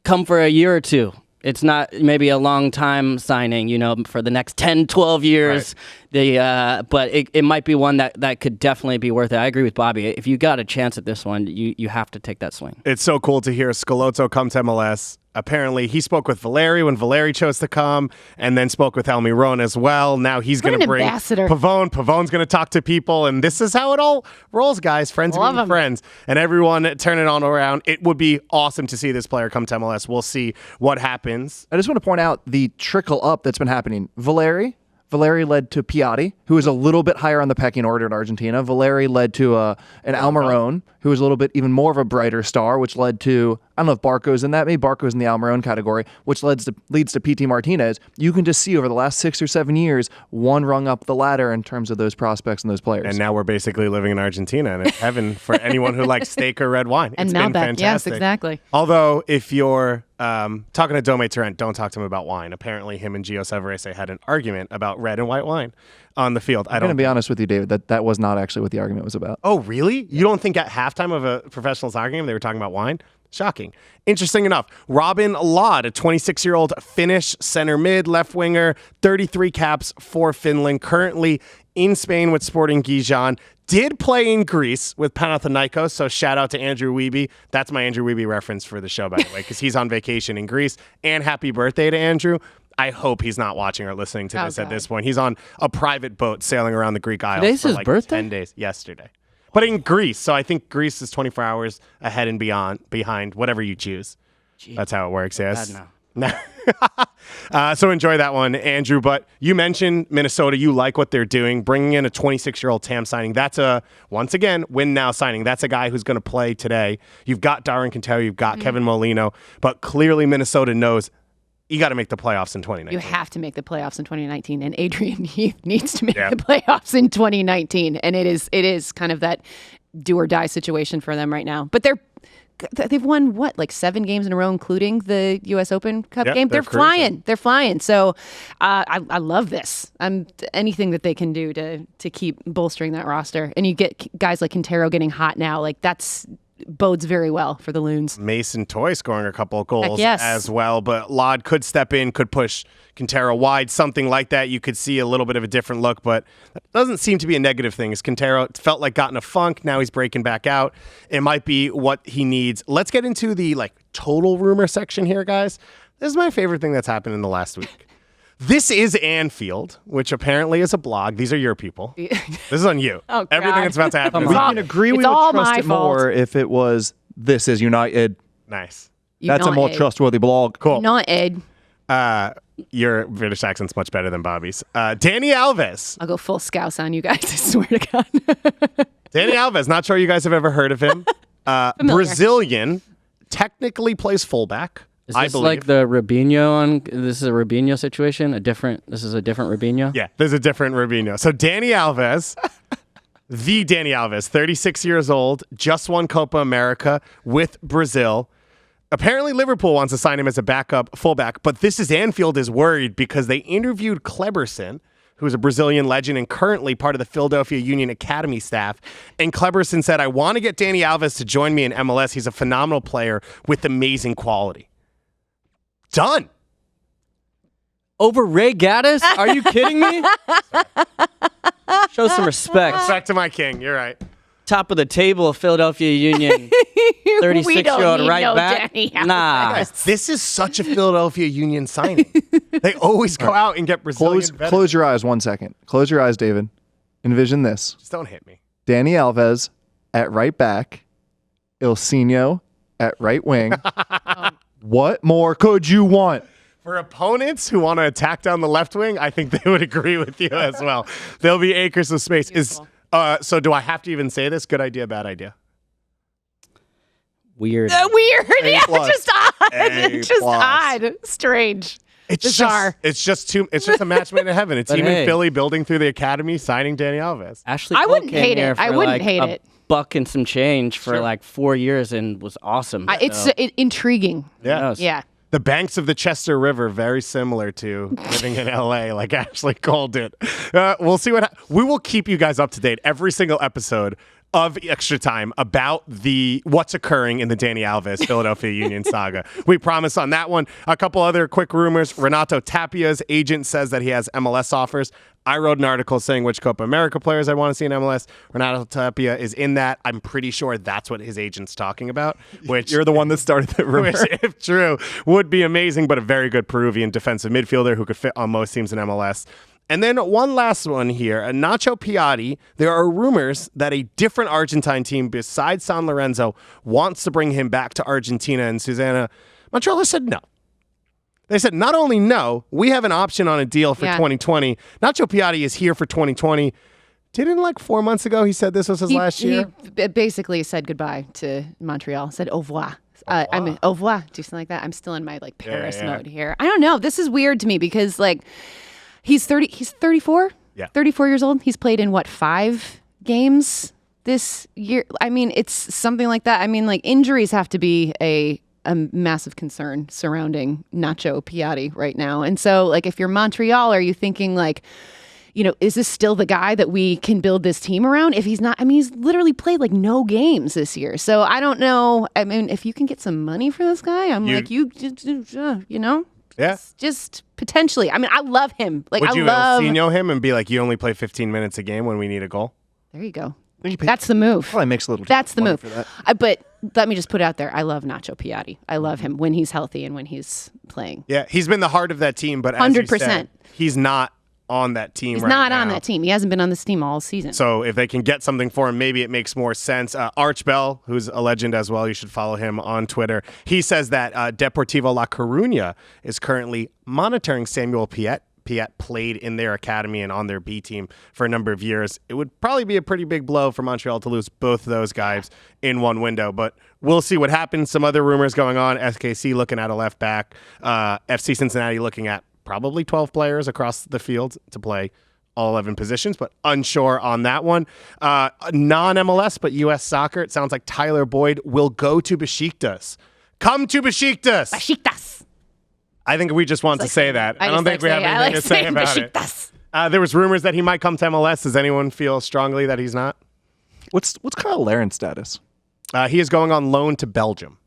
Come for a year or two. It's not maybe a long time signing, for the next 10, 12 years. Right. But it might be one that could definitely be worth it. I agree with Bobby. If you got a chance at this one, you have to take that swing. It's so cool to hear Schelotto come to MLS. Apparently, he spoke with Valeri when Valeri chose to come, and then spoke with Almiron as well. Now he's going to bring ambassador. Pavon. Pavon's going to talk to people, and this is how it all rolls, guys. Friends Love being 'em. friends, and everyone turning on around. It would be awesome to see this player come to MLS. We'll see what happens. I just want to point out the trickle up that's been happening. Valeri led to Piatti, who is a little bit higher on the pecking order in Argentina. Valeri led to an Almiron, who was a little bit even more of a brighter star, which led to, I don't know if Barco's in that, maybe Barco's in the Almiron category, which leads to PT Martinez. You can just see over the last 6 or 7 years, one rung up the ladder in terms of those prospects and those players. And now we're basically living in Argentina, and it's heaven for anyone who likes steak or red wine. And It's been Malbec, fantastic. yes, exactly. Although, if you're talking to Dome Torrent, don't talk to him about wine. Apparently, him and Gio Savarese had an argument about red and white wine on the field. I'm going to be honest with you, David, that was not actually what the argument was about. Oh, really? You don't think at halftime of a professional soccer game they were talking about wine? Shocking. Interesting enough, Robin Laud, a 26-year-old Finnish center mid, left winger, 33 caps for Finland, currently in Spain with Sporting Gijon. Did play in Greece with Panathinaikos, so shout out to Andrew Wiebe. That's my Andrew Wiebe reference for the show, by the way, because he's on vacation in Greece. And happy birthday to Andrew. I hope he's not watching or listening to this at this point. He's on a private boat sailing around the Greek Isles Today's for his like birthday? 10 days. Yesterday. But in Greece, so I think Greece is 24 hours ahead and behind whatever you choose. Jeez. That's how it works, yes? Bad No. So enjoy that one, Andrew. But you mentioned Minnesota. You like what they're doing, bringing in a 26-year-old TAM signing. That's a, once again, win now signing. That's a guy who's going to play today. You've got Darwin Quintero. You've got Kevin Molino. But clearly Minnesota knows you got to make the playoffs in 2019. You have to make the playoffs in 2019, and Adrian Heath needs to make Yeah. the playoffs in 2019, and it is kind of that do or die situation for them right now. But they've won what, like 7 games in a row, including the U.S. Open Cup Yep, game. they're Flying. They're flying. So I love this. Anything that they can do to keep bolstering that roster, and you get guys like Quintero getting hot now. Like that's bodes very well for the Loons. Mason Toy scoring a couple of goals yes. as well, but Laud could step in, could push Quintero wide, something like that. You could see a little bit of a different look, but that doesn't seem to be a negative thing. As Quintero felt like got in a funk, now he's breaking back out. It might be what he needs. Let's get into the total rumor section here, guys. This is my favorite thing that's happened in the last week. This is Anfield, which apparently is a blog. These are your people. This is on you. Oh, Everything God. that's about to happen. We is on can you. agree It's we all would trust my it more if it was This Is United. Nice. That's a more trustworthy blog. Cool. Not Ed. Your British accent's much better than Bobby's. Dani Alves. I'll go full scouse on you guys. I swear to God. Dani Alves. Not sure you guys have ever heard of him. Brazilian. Technically plays fullback. Is I this believe. like the Rubinho this is a Rubinho situation? This is a different Rubinho? Yeah, there's a different Rubinho. So Dani Alves, the Dani Alves, 36 years old, just won Copa America with Brazil. Apparently Liverpool wants to sign him as a backup fullback, but This Is Anfield is worried because they interviewed Kleberson, who's a Brazilian legend and currently part of the Philadelphia Union Academy staff. And Kleberson said, I want to get Dani Alves to join me in MLS. He's a phenomenal player with amazing quality. Done. Over Ray Gaddis? Are you kidding me? Show some respect. Back to my king. You're right. Top of the table, Philadelphia Union. 36-year-old right back. Nah. Guys, this is such a Philadelphia Union signing. They always go out and get Brazilian veterans. Close your eyes 1 second. Close your eyes, David. Envision this. Just don't hit me. Dani Alves at right back. Ilsinho at right wing. What more could you want? For opponents who want to attack down the left wing, I think they would agree with you as well. There'll be acres of space. So do I have to even say this? Good idea, bad idea? Weird. Weird. Yeah, plus. just odd. A Just plus. odd. Strange. Bizarre. It's just a match made in heaven. It's But even hey. Philly building through the academy, signing Dani Alves. Ashley I Cole wouldn't came hate here it. I for wouldn't like hate a it. buck and some change for Sure. like 4 years and was awesome. It's So, intriguing. Yeah. Yeah. The banks of the Chester River, very similar to living in LA, like Ashley Cole did. We'll see we will keep you guys up to date every single episode of Extra Time about what's occurring in the Dani Alves Philadelphia Union saga. We promise on that one. A couple other quick rumors. Renato Tapia's agent says that he has MLS offers. I wrote an article saying which Copa America players I want to see in MLS. Renato Tapia is in that. I'm pretty sure that's what his agent's talking about. Which You're the one that started the rumor. which, if true, would be amazing, but a very good Peruvian defensive midfielder who could fit on most teams in MLS. And then one last one here. Nacho Piatti, there are rumors that a different Argentine team besides San Lorenzo wants to bring him back to Argentina. And Susannah, Montreal has said no. They said, not only no, we have an option on a deal for 2020. Nacho Piatti is here for 2020. Didn't like 4 months ago he said this was his last year? He basically said goodbye to Montreal. Said au revoir. I mean, au revoir. Do something like that. I'm still in my like Paris mode here. I don't know. This is weird to me because like he's 34. Yeah. 34 years old. He's played in 5 games this year. I mean, it's something like that. I mean, like injuries have to be a massive concern surrounding Nacho Piatti right now. And so like if you're Montreal, are you thinking like, you know, is this still the guy that we can build this team around? If he's not, I mean, he's literally played like no games this year. So I don't know. I mean, if you can get some money for this guy, I'm like, you know, Yeah. just potentially. I mean, I love him. Like, Would I you love. Elsinho him and be like, you only play 15 minutes a game when we need a goal? There you go. That's the move. Probably makes a little. That's the money move. for that. But let me just put it out there. I love Nacho Piatti. I love him when he's healthy and when he's playing. Yeah, he's been the heart of that team, but as you 100%. said, he's not on that team He's right not now. on that team. He hasn't been on this team all season. So if they can get something for him, maybe it makes more sense. Arch Bell, who's a legend as well, you should follow him on Twitter. He says that Deportivo La Coruña is currently monitoring Samuel Piet. Piet played in their academy and on their B team for a number of years. It would probably be a pretty big blow for Montreal to lose both of those guys in one window, but we'll see what happens. Some other rumors going on. SKC looking at a left back. FC Cincinnati looking at probably 12 players across the field to play all 11 positions, but unsure on that one. Non-MLS, but U.S. soccer. It sounds like Tyler Boyd will go to Besiktas. Come to Besiktas. Besiktas. I think we just want to say that. I don't think we have anything to say about it. Besiktas. There was rumors that he might come to MLS. Does anyone feel strongly that he's not? What's Kyle Laren's status? He is going on loan to Belgium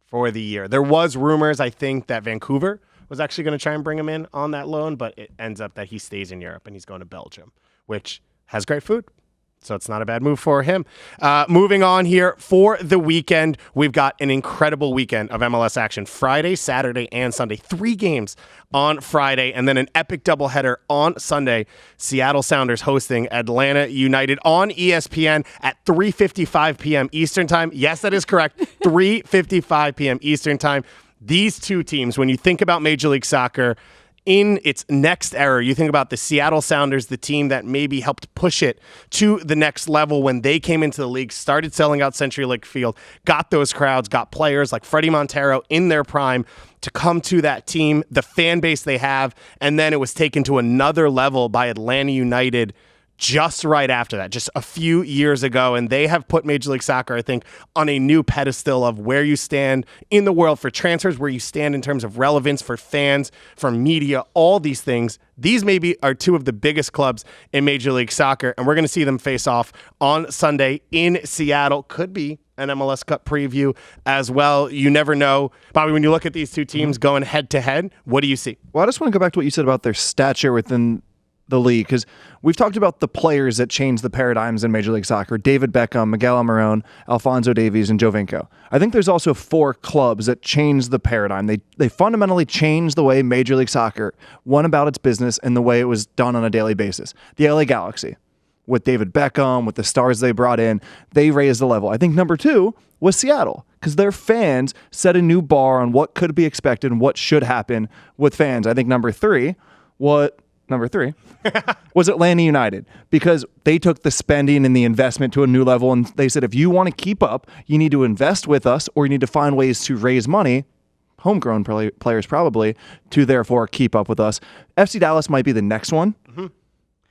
for the year. There was rumors, I think, that Vancouver was actually going to try and bring him in on that loan, but it ends up that he stays in Europe and he's going to Belgium, which has great food. So it's not a bad move for him. Moving on here for the weekend, we've got an incredible weekend of MLS action. Friday, Saturday, and Sunday. 3 games on Friday, and then an epic doubleheader on Sunday. Seattle Sounders hosting Atlanta United on ESPN at 3:55 p.m. Eastern Time. Yes, that is correct. 3:55 p.m. Eastern Time. These two teams, when you think about Major League Soccer, in its next era, you think about the Seattle Sounders, the team that maybe helped push it to the next level when they came into the league, started selling out CenturyLink Field, got those crowds, got players like Freddie Montero in their prime to come to that team, the fan base they have, and then it was taken to another level by Atlanta United just right after that, just a few years ago. And they have put Major League Soccer, I think, on a new pedestal of where you stand in the world for transfers, where you stand in terms of relevance for fans, for media, all these things. These maybe are 2 of the biggest clubs in Major League Soccer, and we're going to see them face off on Sunday in Seattle. Could be an MLS Cup preview as well. You never know. Bobby, when you look at these 2 teams going head-to-head, what do you see? Well, I just want to go back to what you said about their stature within the league, because we've talked about the players that changed the paradigms in Major League Soccer: David Beckham, Miguel Almiron, Alphonso Davies, and Jovinko. I think there's also 4 clubs that changed the paradigm. They fundamentally changed the way Major League Soccer went about its business and the way it was done on a daily basis. The LA Galaxy, with David Beckham, with the stars they brought in, they raised the level. I think number 2 was Seattle, because their fans set a new bar on what could be expected and what should happen with fans. I think number 3 was Atlanta United, because they took the spending and the investment to a new level, and they said, if you want to keep up, you need to invest with us, or you need to find ways to raise money, homegrown players probably, to therefore keep up with us. FC Dallas might be the next one.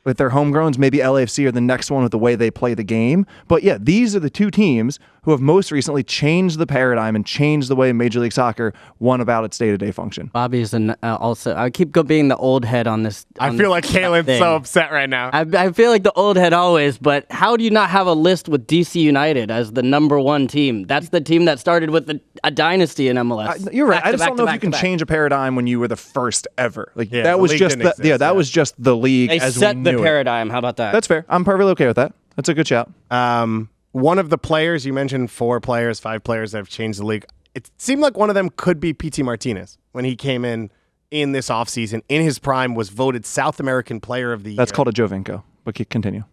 With their homegrowns, maybe LAFC are the next one with the way they play the game. But yeah, these are the 2 teams who have most recently changed the paradigm and changed the way Major League Soccer went about its day-to-day function. Bobby's also, I keep being the old head on this. I feel like Calen's so upset right now. I feel like the old head always, but how do you not have a list with DC United as the number 1 team? That's the team that started with a dynasty in MLS. You're right. I just don't know if you can change a paradigm when you were the first ever. That was just was just the league as we knew the paradigm. How about that? That's fair. I'm perfectly okay with that. That's a good shout. One of the players, you mentioned 5 players that have changed the league. It seemed like one of them could be P.T. Martinez when he came in this offseason. In his prime, was voted South American Player of the Year. That's called a Jovinko, but continue.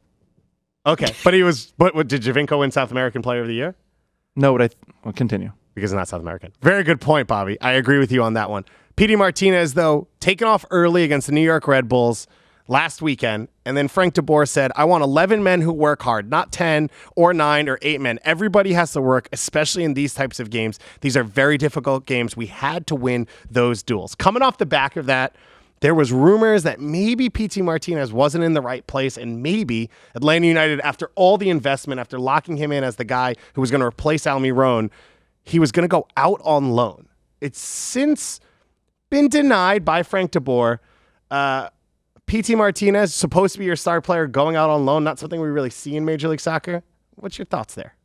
Okay, but he was. But did Jovinko win South American Player of the Year? No, but continue. Because it's not South American. Very good point, Bobby. I agree with you on that one. P.T. Martinez, though, taken off early against the New York Red Bulls last weekend, and then Frank de Boer said, I want 11 men who work hard, not 10 or 9 or 8 men. Everybody has to work, especially in these types of games. These are very difficult games. We had to win those duels. Coming off the back of that, there was rumors that maybe P.T. Martinez wasn't in the right place, and maybe Atlanta United, after all the investment, after locking him in as the guy who was going to replace Almiron, he was going to go out on loan. It's since been denied by Frank de Boer. P.T. Martinez, supposed to be your star player, going out on loan, not something we really see in Major League Soccer. What's your thoughts there?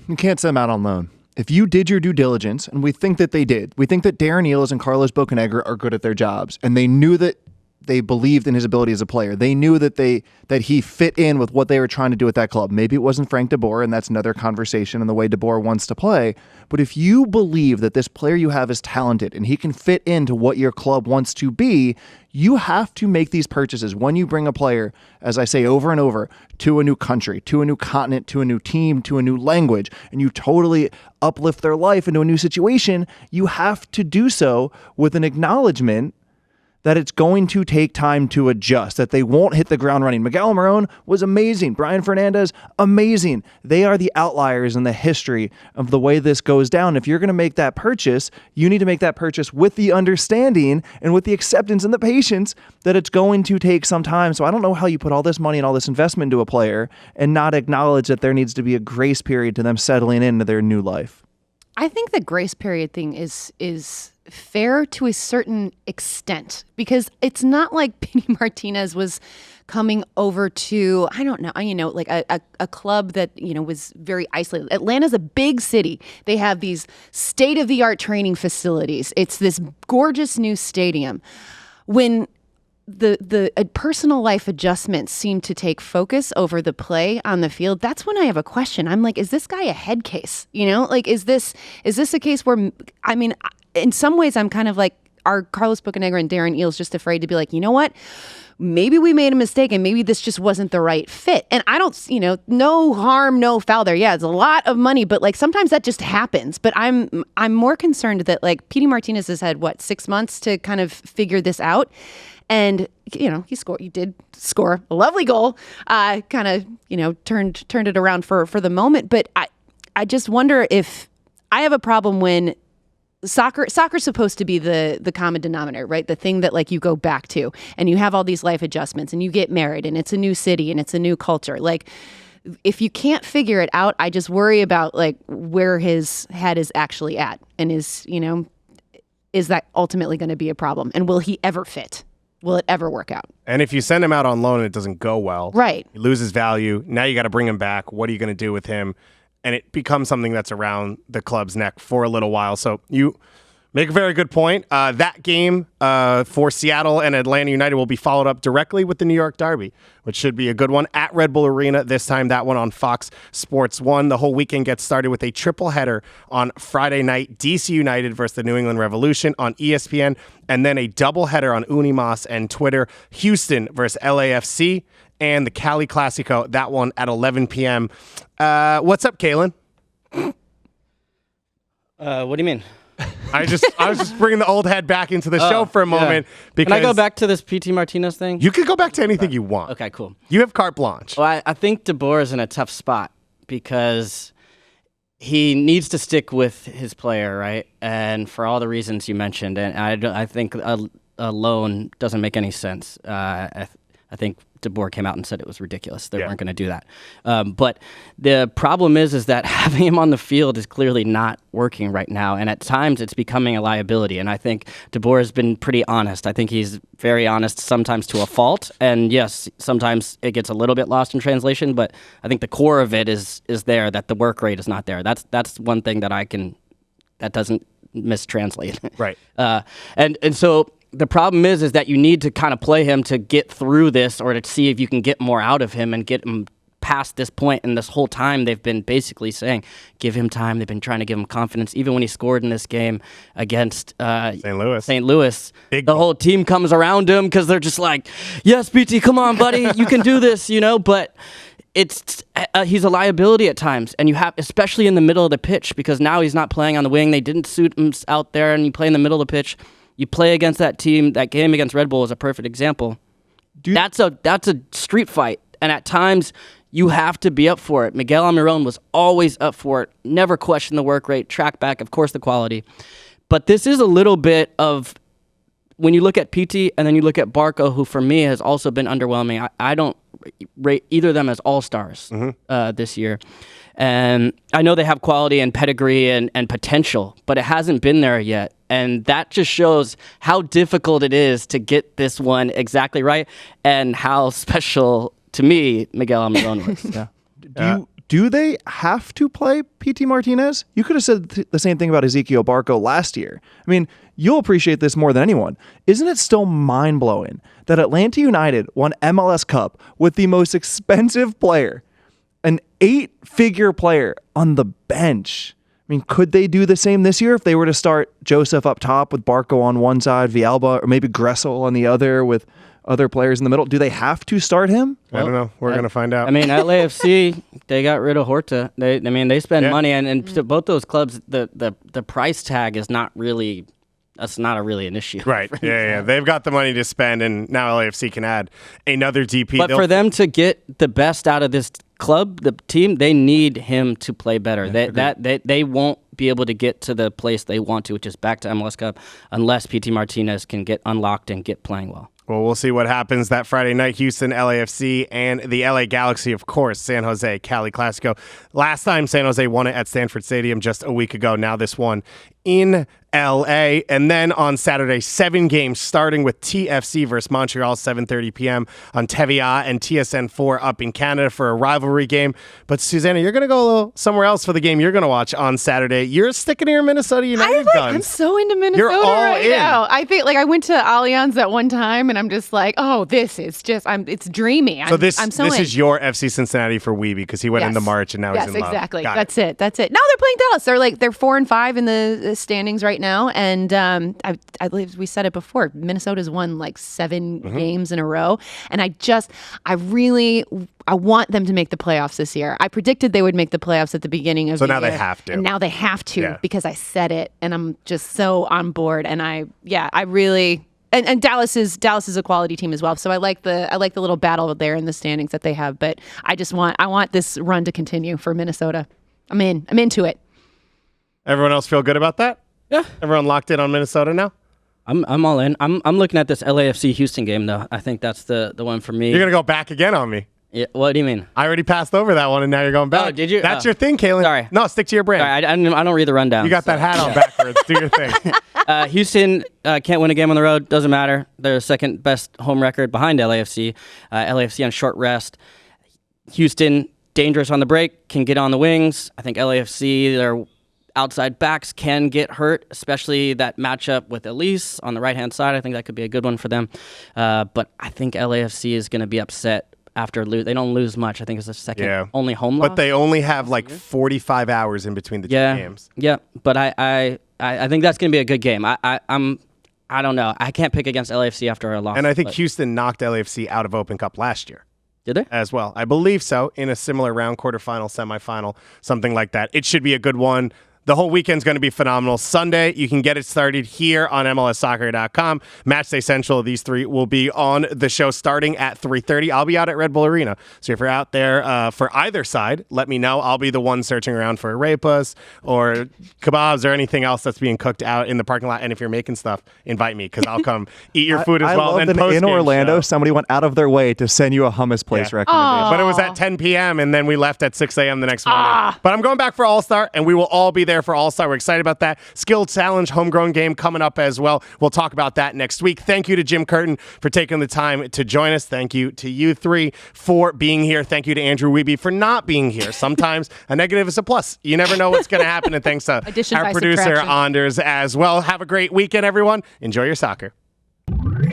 You can't send him out on loan. If you did your due diligence, and we think that they did, we think that Darren Eales and Carlos Bocanegra are good at their jobs, and they knew that they believed in his ability as a player. They knew that he fit in with what they were trying to do at that club. Maybe it wasn't Frank de Boer, and that's another conversation and the way de Boer wants to play. But if you believe that this player you have is talented and he can fit into what your club wants to be, you have to make these purchases. When you bring a player, as I say over and over, to a new country, to a new continent, to a new team, to a new language, and you totally uplift their life into a new situation, you have to do so with an acknowledgement that it's going to take time to adjust, that they won't hit the ground running. Miguel Almiron was amazing. Brian Fernandez, amazing. They are the outliers in the history of the way this goes down. If you're going to make that purchase, you need to make that purchase with the understanding and with the acceptance and the patience that it's going to take some time. So I don't know how you put all this money and all this investment into a player and not acknowledge that there needs to be a grace period to them settling into their new life. I think the grace period thing is fair to a certain extent, because it's not like P.T. Martinez was coming over to, I don't know, like a club that, was very isolated. Atlanta's a big city. They have these state-of-the-art training facilities. It's this gorgeous new stadium. When the personal life adjustments seem to take focus over the play on the field, that's when I have a question. I'm like, is this guy a head case? Like, is this a case where, in some ways I'm kind of like, are Carlos Bocanegra and Darren Eales just afraid to be like, you know what? Maybe we made a mistake and maybe this just wasn't the right fit. And I don't, no harm, no foul there. Yeah, it's a lot of money, but like sometimes that just happens. But I'm more concerned that like P.T. Martinez has had 6 months to kind of figure this out. And, he did score a lovely goal, kind of, turned it around for the moment. But I just wonder if I have a problem when soccer's supposed to be the common denominator, right? The thing that like you go back to and you have all these life adjustments and you get married and it's a new city and it's a new culture. Like if you can't figure it out, I just worry about like where his head is actually at and is that ultimately going to be a problem? And will he ever fit? Will it ever work out? And if you send him out on loan and it doesn't go well, right? He loses value. Now you got to bring him back. What are you going to do with him? And it becomes something that's around the club's neck for a little while. So you make a very good point. That game for Seattle and Atlanta United will be followed up directly with the New York Derby, which should be a good one at Red Bull Arena. This time, that one on Fox Sports 1. The whole weekend gets started with a triple header on Friday night. DC United versus the New England Revolution on ESPN. And then a double header on Unimas and Twitter. Houston versus LAFC. and the Cali Classico. That one at 11 p.m. What's up, Calen? What do you mean? I was just bringing the old head back into the show for a moment. Because Can I go back to this PT Martinez thing? You could go back to anything you want. Okay, cool. You have carte blanche. Well, I think DeBoer is in a tough spot because he needs to stick with his player, right? And for all the reasons you mentioned, and I think a loan doesn't make any sense. I think DeBoer came out and said it was ridiculous. They weren't going to do that. But the problem is that having him on the field is clearly not working right now. And at times it's becoming a liability. And I think DeBoer has been pretty honest. I think he's very honest sometimes to a fault. And yes, sometimes it gets a little bit lost in translation. But I think the core of it is there, that the work rate is not there. That's one thing that doesn't mistranslate. Right. And so the problem is that you need to kind of play him to get through this, or to see if you can get more out of him and get him past this point. And this whole time they've been basically saying, give him time. They've been trying to give him confidence. Even when he scored in this game against St. Louis, the whole team comes around him because they're just like, yes, BT, come on, buddy, you can do this, but he's a liability at times, and you have, especially in the middle of the pitch, because now he's not playing on the wing. They didn't suit him out there, and you play in the middle of the pitch. You play against that team. That game against Red Bull is a perfect example. That's a street fight, and at times you have to be up for it. Miguel Almiron was always up for it. Never questioned the work rate, track back, of course, the quality. But this is a little bit of, when you look at PT and then you look at Barco, who for me has also been underwhelming. I don't rate either of them as all-stars this year. And I know they have quality and pedigree and potential, but it hasn't been there yet. And that just shows how difficult it is to get this one exactly right, and how special, to me, Miguel Almiron was. Yeah. Do they have to play PT Martinez? You could have said the same thing about Ezequiel Barco last year. I mean, you'll appreciate this more than anyone. Isn't it still mind-blowing that Atlanta United won MLS Cup with the most expensive player, an 8-figure player, on the bench? I mean, could they do the same this year if they were to start Joseph up top with Barco on one side, Villalba, or maybe Gressel on the other with other players in the middle? Do they have to start him? I don't know. We're going to find out. I mean, LAFC, they got rid of Horta. They spend money, and to both those clubs, the price tag is not really, that's not really an issue. Right. Yeah. They've got the money to spend, and now LAFC can add another DP. But for them to get the best out of this club, the team, they need him to play better. Yeah, they won't be able to get to the place they want to, which is back to MLS Cup, unless PT Martinez can get unlocked and get playing well. Well, we'll see what happens that Friday night. Houston, LAFC, and the LA Galaxy, of course, San Jose, Cali Classico. Last time San Jose won it at Stanford Stadium just a week ago. Now this one in LA. And then on Saturday, 7 games starting with TFC versus Montreal, 7:30 p.m. on TVA, and TSN4 up in Canada for a rivalry game. But Susannah, you're going to go somewhere else for the game you're going to watch on Saturday. You're sticking to your Minnesota United guns. I'm so into Minnesota you're all right in. now. I think, I went to Allianz at one time, and I'm just like, oh, this is just, it's dreamy. So this in. is your FC Cincinnati for Weeby, because he went into March and now he's in love. Yes, exactly. Got That's it. Now they're playing Dallas. They're 4-5 in the standings right now, and I believe we said it before. Minnesota's won 7 games in a row, and I want them to make the playoffs this year. I predicted they would make the playoffs at the beginning of the year. So now they have to. And now they have to because I said it, and I'm just so on board. And I really. And Dallas is a quality team as well. So I like the little battle there in the standings that they have. But I want this run to continue for Minnesota. I'm into it. Everyone else feel good about that? Yeah. Everyone locked in on Minnesota now? I'm all in. I'm looking at this LAFC Houston game though. I think that's the one for me. You're gonna go back again on me. Yeah, what do you mean? I already passed over that one, and now you're going back. Oh, did you? That's your thing, Calen. Sorry. No, stick to your brand. Sorry, I don't read the rundown. You got that hat on backwards. Do your thing. Houston can't win a game on the road. Doesn't matter. They're second best home record behind LAFC. LAFC on short rest. Houston, dangerous on the break, can get on the wings. I think LAFC, their outside backs can get hurt, especially that matchup with Elise on the right-hand side. I think that could be a good one for them. But I think LAFC is going to be upset after they don't lose much. I think it's the second only home loss. But they only have 45 hours in between the two games. Yeah, but I think that's going to be a good game. I don't know. I can't pick against LAFC after a loss. And I think Houston knocked LAFC out of Open Cup last year. Did they? As well. I believe so, in a similar round, quarterfinal, semifinal, something like that. It should be a good one. The whole weekend's going to be phenomenal. Sunday, you can get it started here on MLSsoccer.com. Matchday Central, these three will be on the show starting at 3:30. I'll be out at Red Bull Arena. So if you're out there for either side, let me know. I'll be the one searching around for arepas or kebabs or anything else that's being cooked out in the parking lot. And if you're making stuff, invite me because I'll come eat your food as well. I love that in Orlando, somebody went out of their way to send you a hummus place recommendation. But it was at 10 p.m. and then we left at 6 a.m. the next morning. But I'm going back for All-Star, and we will all be there for All-Star. We're excited about that. Skill Challenge homegrown game coming up as well. We'll talk about that next week. Thank you to Jim Curtin for taking the time to join us. Thank you to you three for being here. Thank you to Andrew Wiebe for not being here. Sometimes a negative is a plus. You never know what's going to happen. And thanks to Addition our by producer, subtraction. Anders, as well. Have a great weekend, everyone. Enjoy your soccer. We'll be right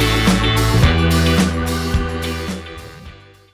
back.